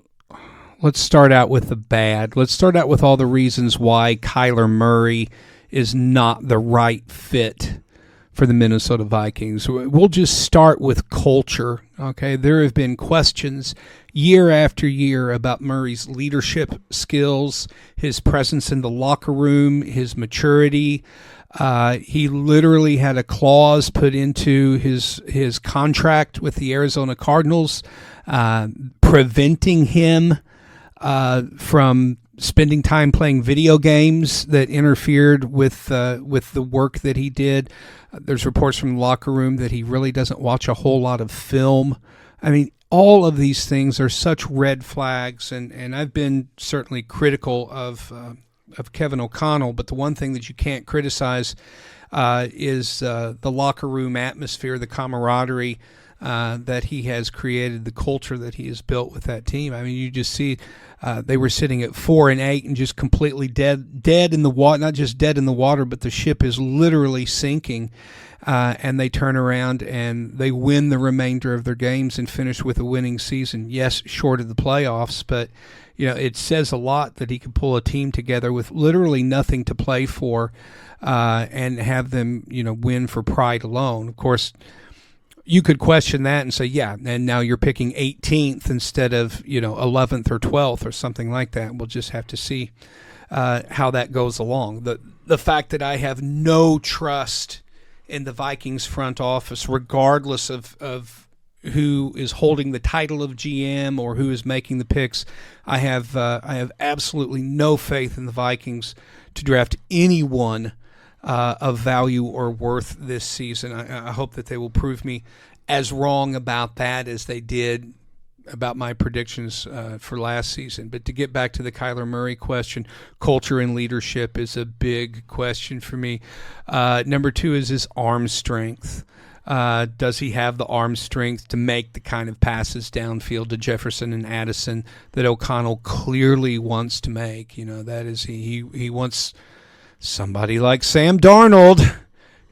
B: start out with the bad. Let's start out with all the reasons why Kyler Murray is not the right fit for the Minnesota Vikings. We'll just start with culture. Okay, there have been questions year after year about Murray's leadership skills, his presence in the locker room, his maturity. He literally had a clause put into his contract with the Arizona Cardinals, preventing him from spending time playing video games that interfered with the work that he did. There's reports from the locker room that he really doesn't watch a whole lot of film. I mean, all of these things are such red flags, and I've been certainly critical of Kevin O'Connell, but the one thing that you can't criticize is the locker room atmosphere, the camaraderie that he has created, the culture that he has built with that team. I mean, you just see they were sitting at 4-8 and just completely dead in the water. Not just dead in the water, but the ship is literally sinking. And they turn around and they win the remainder of their games and finish with a winning season. Yes, short of the playoffs, but it says a lot that he could pull a team together with literally nothing to play for, and have them win for pride alone. Of course, you could question that and say, yeah, and now you're picking 18th instead of 11th or 12th or something like that. We'll just have to see how that goes along. The fact that I have no trust in the Vikings front office, regardless of who is holding the title of GM or who is making the picks, I have absolutely no faith in the Vikings to draft anyone of value or worth this season. I hope that they will prove me as wrong about that as they did about my predictions for last season. But to get back to the Kyler Murray question, culture and leadership is a big question for me. Number 2 is his arm strength. Does he have the arm strength to make the kind of passes downfield to Jefferson and Addison that O'Connell clearly wants to make? That is, he wants somebody like Sam Darnold,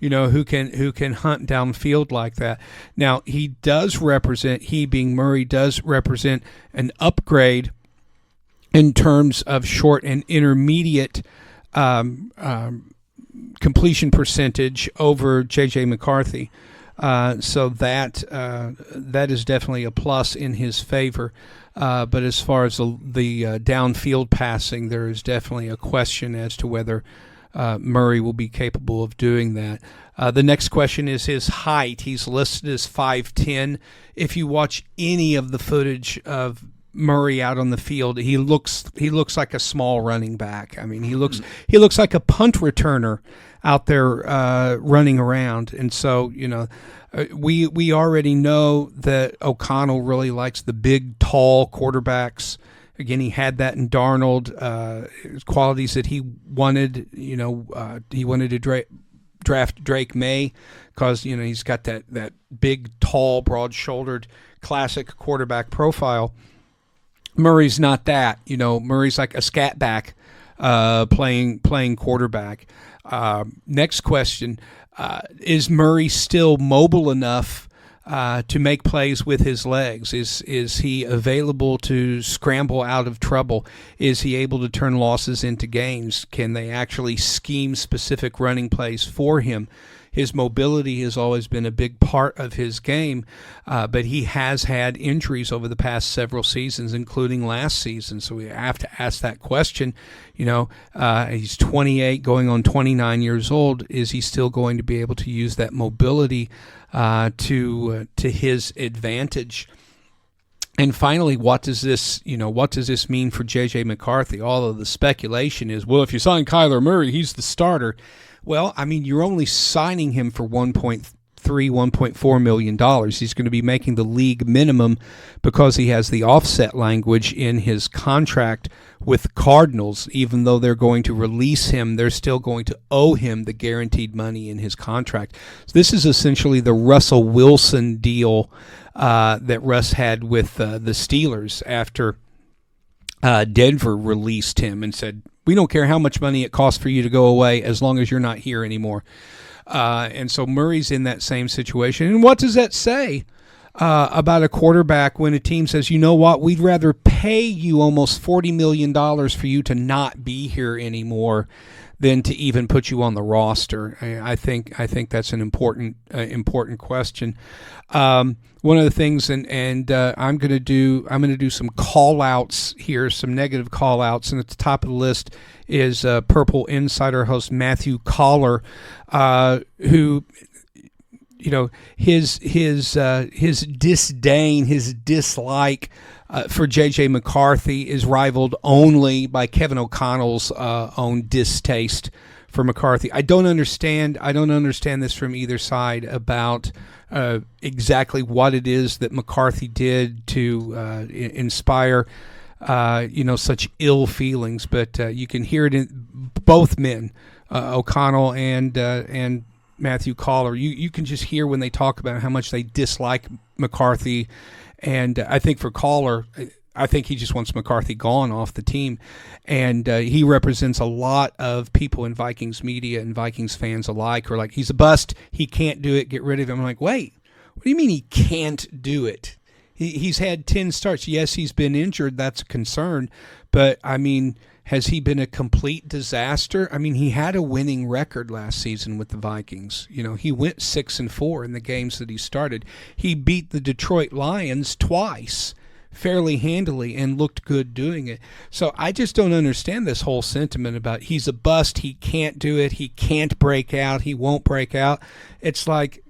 B: who can hunt downfield like that. Now, he being Murray, does represent an upgrade in terms of short and intermediate completion percentage over J.J. McCarthy. So that is definitely a plus in his favor. But as far as the downfield passing, there is definitely a question as to whether Murray will be capable of doing that. The next question is his height. He's listed as 5'10". If you watch any of the footage of Murray out on the field, he looks like a small running back. I mean, he looks like a punt returner out there running around. And so, we already know that O'Connell really likes the big, tall quarterbacks. Again, he had that in Darnold, qualities that he wanted. He wanted to draft Drake May because, he's got that big, tall, broad-shouldered, classic quarterback profile. Murray's not that. Murray's like a scat back playing quarterback. Next question, is Murray still mobile enough to make plays with his legs? Is he available to scramble out of trouble? Is he able to turn losses into gains? Can they actually scheme specific running plays for him? His mobility has always been a big part of his game, but he has had injuries over the past several seasons, including last season. So we have to ask that question. He's 28, going on 29 years old. Is he still going to be able to use that mobility to his advantage? And finally, what does this mean for J.J. McCarthy? All of the speculation is, well, if you sign Kyler Murray, he's the starter. Well, I mean, you're only signing him for $1.3 $1.4 million. He's going to be making the league minimum because he has the offset language in his contract with the Cardinals. Even though they're going to release him, they're still going to owe him the guaranteed money in his contract. So this is essentially the Russell Wilson deal that Russ had with the Steelers after Denver released him and said, we don't care how much money it costs for you to go away as long as you're not here anymore. And so Murray's in that same situation. And what does that say about a quarterback when a team says, you know what, we'd rather pay you almost $40 million for you to not be here anymore than to even put you on the roster? I think that's an important question. One of the things, and I'm going to do some call outs here, some negative call outs, and at the top of the list is Purple Insider host Matthew Collar, who, you know, his disdain, his dislike for J.J. McCarthy is rivaled only by Kevin O'Connell's own distaste for McCarthy. I don't understand this from either side about exactly what it is that McCarthy did to inspire such ill feelings, but you can hear it in both men, O'Connell and Matthew Collar. You can just hear when they talk about how much they dislike McCarthy. And I think for Collar, I think he just wants McCarthy gone off the team. And he represents a lot of people in Vikings media and Vikings fans alike who are like, he's a bust, he can't do it, get rid of him. I'm like, wait, what do you mean he can't do it? He's had 10 starts. Yes, he's been injured. That's a concern. But, I mean, has he been a complete disaster? I mean, he had a winning record last season with the Vikings. You know, he went 6-4 in the games that he started. He beat the Detroit Lions twice fairly handily and looked good doing it. So I just don't understand this whole sentiment about he's a bust, he can't do it, he can't break out, he won't break out. It's like,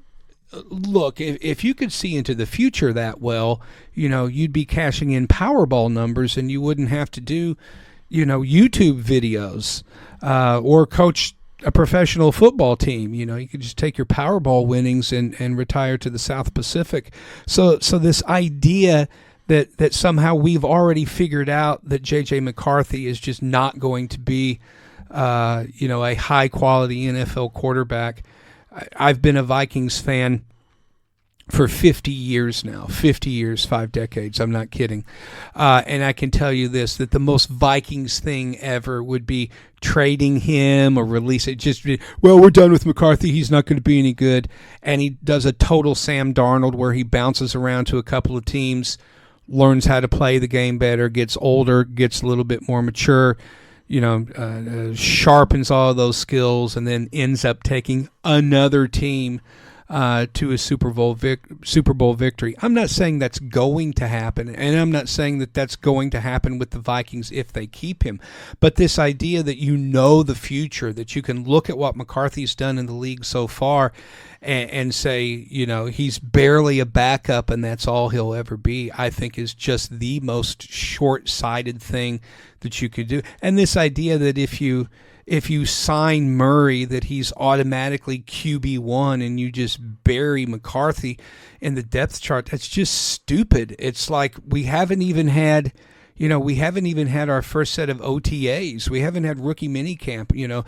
B: look, if you could see into the future that well, you know, you'd be cashing in Powerball numbers and you wouldn't have to do, you know, YouTube videos or coach a professional football team. You know, you could just take your Powerball winnings and retire to the South Pacific. So this idea that somehow we've already figured out that J.J. McCarthy is just not going to be, a high-quality NFL quarterback. I've been a Vikings fan for 50 years now. 50 years, 5 decades. I'm not kidding. And I can tell you this, that the most Vikings thing ever would be trading him or release it. Just, well, we're done with McCarthy. He's not going to be any good. And he does a total Sam Darnold where he bounces around to a couple of teams, learns how to play the game better, gets older, gets a little bit more mature, sharpens all of those skills, and then ends up taking another team to a Super Bowl victory. I'm not saying that's going to happen, and I'm not saying that that's going to happen with the Vikings if they keep him. But this idea that you know the future, that you can look at what McCarthy's done in the league so far and say, you know, he's barely a backup and that's all he'll ever be, I think is just the most short-sighted thing that you could do. And this idea that if you sign Murray, that he's automatically QB1 and you just bury McCarthy in the depth chart, that's just stupid. It's like we haven't even had our first set of OTAs. We haven't had rookie minicamp. You know,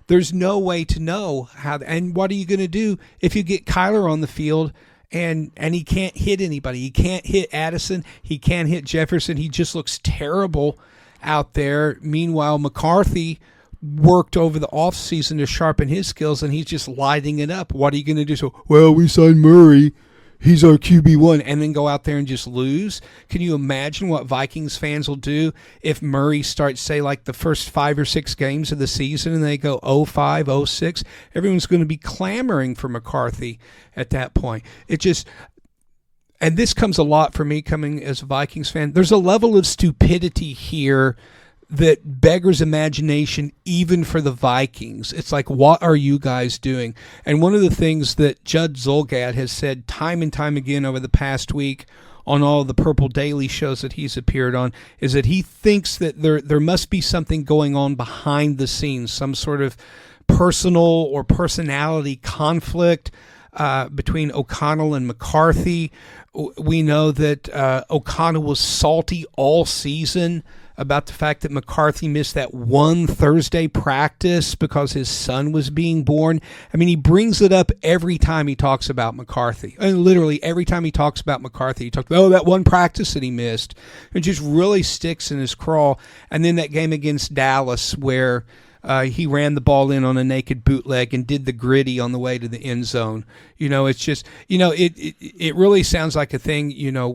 B: there's no way to know how. And what are you going to do if you get Kyler on the field and he can't hit anybody? He can't hit Addison. He can't hit Jefferson. He just looks terrible out there. Meanwhile, McCarthy worked over the offseason to sharpen his skills, and he's just lighting it up. What are you going to do? So, well, we signed Murray. He's our QB1, and then go out there and just lose? Can you imagine what Vikings fans will do if Murray starts, say, like the first 5 or 6 games of the season and they go 0-5, 0-6? Everyone's going to be clamoring for McCarthy at that point. It just... And this comes a lot for me coming as a Vikings fan. There's a level of stupidity here that beggars imagination even for the Vikings. It's like, what are you guys doing? And one of the things that Judd Zulgad has said time and time again over the past week on all of the Purple Daily shows that he's appeared on is that he thinks that there must be something going on behind the scenes, some sort of personal or personality conflict between O'Connell and McCarthy. We know that O'Connell was salty all season about the fact that McCarthy missed that one Thursday practice because his son was being born. I mean, he brings it up every time he talks about McCarthy. And literally every time he talks about McCarthy, he talks about, that one practice that he missed. It just really sticks in his craw. And then that game against Dallas where he ran the ball in on a naked bootleg and did the gritty on the way to the end zone. It's just, it really sounds like a thing,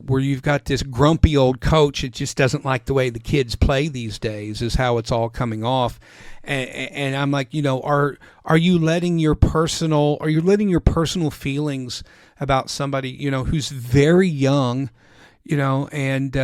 B: where you've got this grumpy old coach that just doesn't like the way the kids play these days is how it's all coming off. And I'm like, are you letting your personal feelings about somebody, who's very young, and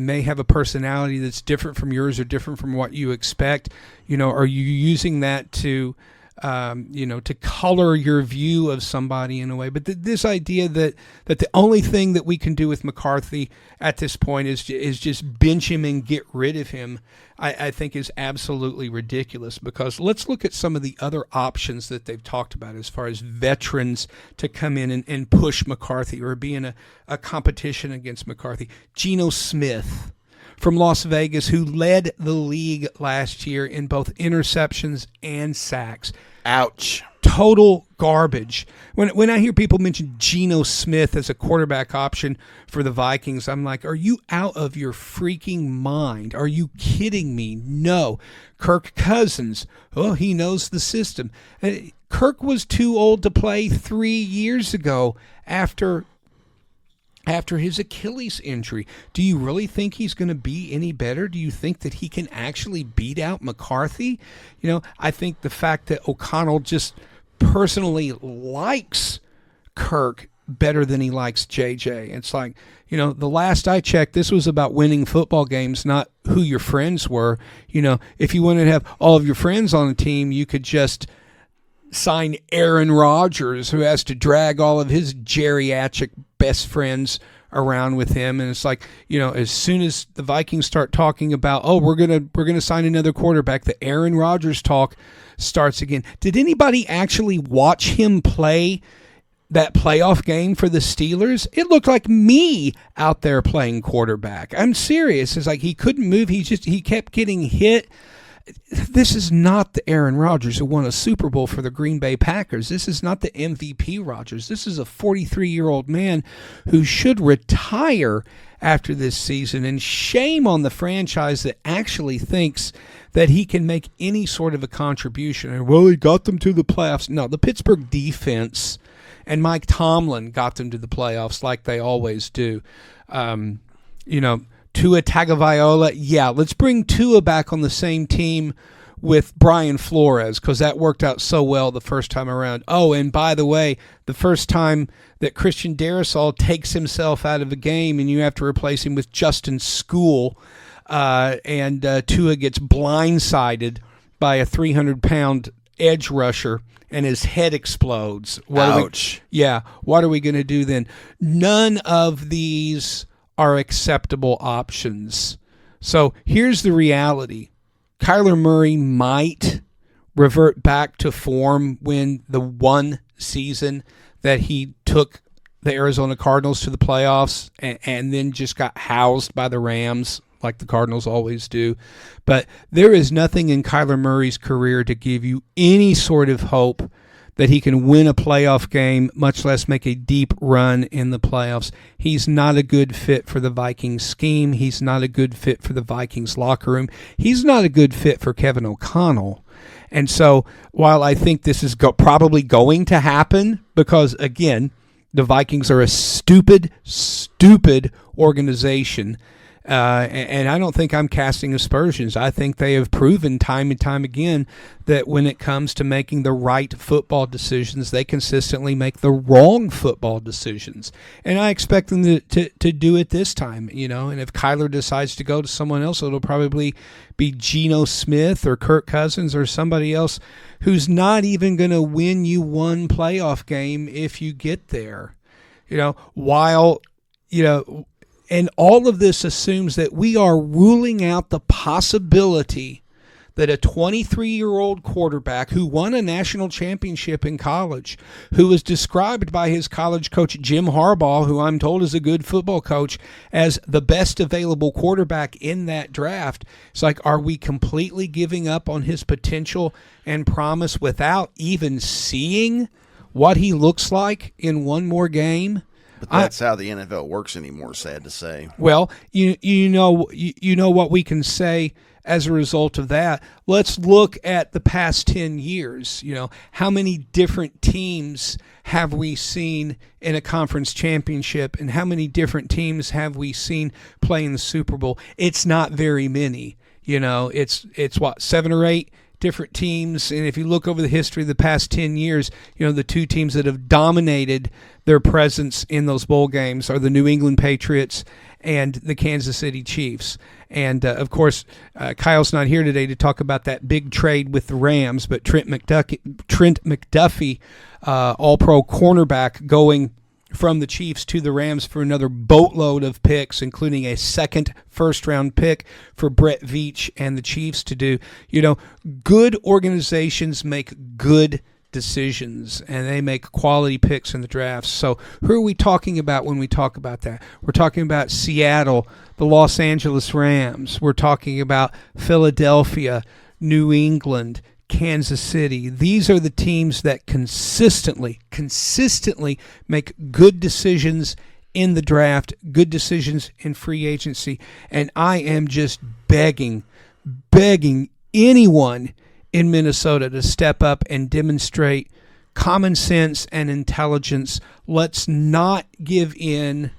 B: may have a personality that's different from yours or different from what you expect. Are you using that to, to color your view of somebody in a way? But this idea that the only thing that we can do with McCarthy at this point is just bench him and get rid of him, I think is absolutely ridiculous, because let's look at some of the other options that they've talked about as far as veterans to come in and push McCarthy or be in a competition against McCarthy. Geno Smith from Las Vegas, who led the league last year in both interceptions and sacks.
A: Ouch.
B: Total garbage. When I hear people mention Geno Smith as a quarterback option for the Vikings, I'm like, are you out of your freaking mind? Are you kidding me? No. Kirk Cousins. Oh, he knows the system. Kirk was too old to play 3 years ago after his Achilles injury. Do you really think he's going to be any better? Do you think that he can actually beat out McCarthy? I think the fact that O'Connell just personally likes Kirk better than he likes JJ. It's like, the last I checked, this was about winning football games, not who your friends were. If you wanted to have all of your friends on the team, you could just sign Aaron Rodgers, who has to drag all of his geriatric best friends around with him. And it's like, as soon as the Vikings start talking about, we're gonna sign another quarterback, the Aaron Rodgers talk starts again. Did anybody actually watch him play that playoff game for the Steelers? It looked like me out there playing quarterback. I'm serious. It's like he couldn't move. He kept getting hit. This is not the Aaron Rodgers who won a Super Bowl for the Green Bay Packers. This is not the MVP Rodgers. This is a 43-year-old man who should retire after this season, and shame on the franchise that actually thinks that he can make any sort of a contribution. And, well, he got them to the playoffs. No, the Pittsburgh defense and Mike Tomlin got them to the playoffs like they always do. Tua Tagovailoa, yeah, let's bring Tua back on the same team with Brian Flores, because that worked out so well the first time around. Oh, and by the way, the first time that Christian Darrisaw takes himself out of a game and you have to replace him with Justin School, and Tua gets blindsided by a 300-pound edge rusher and his head explodes.
A: Ouch.
B: What are we going to do then? None of these are acceptable options. So here's the reality. Kyler Murray might revert back to form when the one season that he took the Arizona Cardinals to the playoffs and then just got housed by the Rams like the Cardinals always do. But there is nothing in Kyler Murray's career to give you any sort of hope that he can win a playoff game, much less make a deep run in the playoffs. He's not a good fit for the Vikings scheme. He's not a good fit for the Vikings locker room. He's not a good fit for Kevin O'Connell. And so while I think this is probably going to happen, because, again, the Vikings are a stupid organization, and I don't think I'm casting aspersions. I think they have proven time and time again that when it comes to making the right football decisions, they consistently make the wrong football decisions. And I expect them to do it this time, And if Kyler decides to go to someone else, it'll probably be Geno Smith or Kirk Cousins or somebody else who's not even going to win you one playoff game if you get there. And all of this assumes that we are ruling out the possibility that a 23-year-old quarterback who won a national championship in college, who was described by his college coach Jim Harbaugh, who I'm told is a good football coach, as the best available quarterback in that draft, it's like, are we completely giving up on his potential and promise without even seeing what he looks like in one more game?
A: But that's how the NFL works anymore, sad to say.
B: Well, you know what we can say as a result of that. Let's look at the past 10 years. You know, how many different teams have we seen in a conference championship, and how many different teams have we seen play in the Super Bowl? It's not very many. You know, it's what, 7 or 8 different teams. And if you look over the history of the past 10 years, you know, the two teams that have dominated their presence in those bowl games are the New England Patriots and the Kansas City Chiefs. And, of course, Kyle's not here today to talk about that big trade with the Rams, but Trent McDuffie, all-pro cornerback, going from the Chiefs to the Rams for another boatload of picks, including a second first-round pick for Brett Veach and the Chiefs to do. You know, good organizations make good decisions, and they make quality picks in the drafts. So who are we talking about when we talk about that? We're talking about Seattle, the Los Angeles Rams. We're talking about Philadelphia, New England, Kansas City. These are the teams that consistently make good decisions in the draft, good decisions in free agency. And I am just begging anyone in Minnesota to step up and demonstrate common sense and intelligence. Let's not give in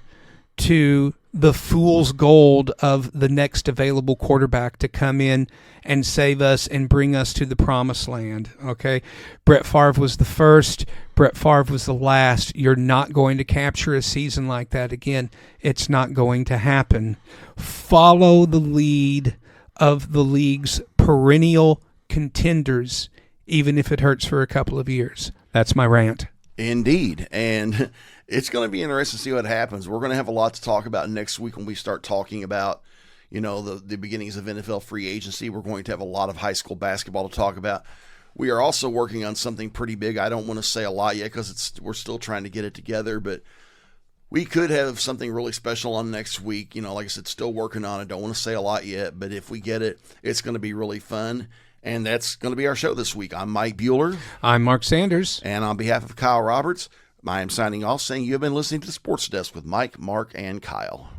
B: to the fool's gold of the next available quarterback to come in and save us and bring us to the promised land, okay? Brett Favre was the first. Brett Favre was the last. You're not going to capture a season like that again. It's not going to happen. Follow the lead of the league's perennial contenders, even if it hurts for a couple of years. That's my rant.
A: Indeed. And it's going to be interesting to see what happens. We're going to have a lot to talk about next week when we start talking about, you know, the beginnings of NFL free agency. We're going to have a lot of high school basketball to talk about. We are also working on something pretty big. I don't want to say a lot yet because we're still trying to get it together, but we could have something really special on next week. You know, like I said, still working on it. Don't want to say a lot yet, but if we get it, it's going to be really fun. And that's going to be our show this week. I'm Mike Bueller.
B: I'm Mark Sanders.
A: And on behalf of Kyle Roberts, I am signing off saying you have been listening to the Sports Desk with Mike, Mark, and Kyle.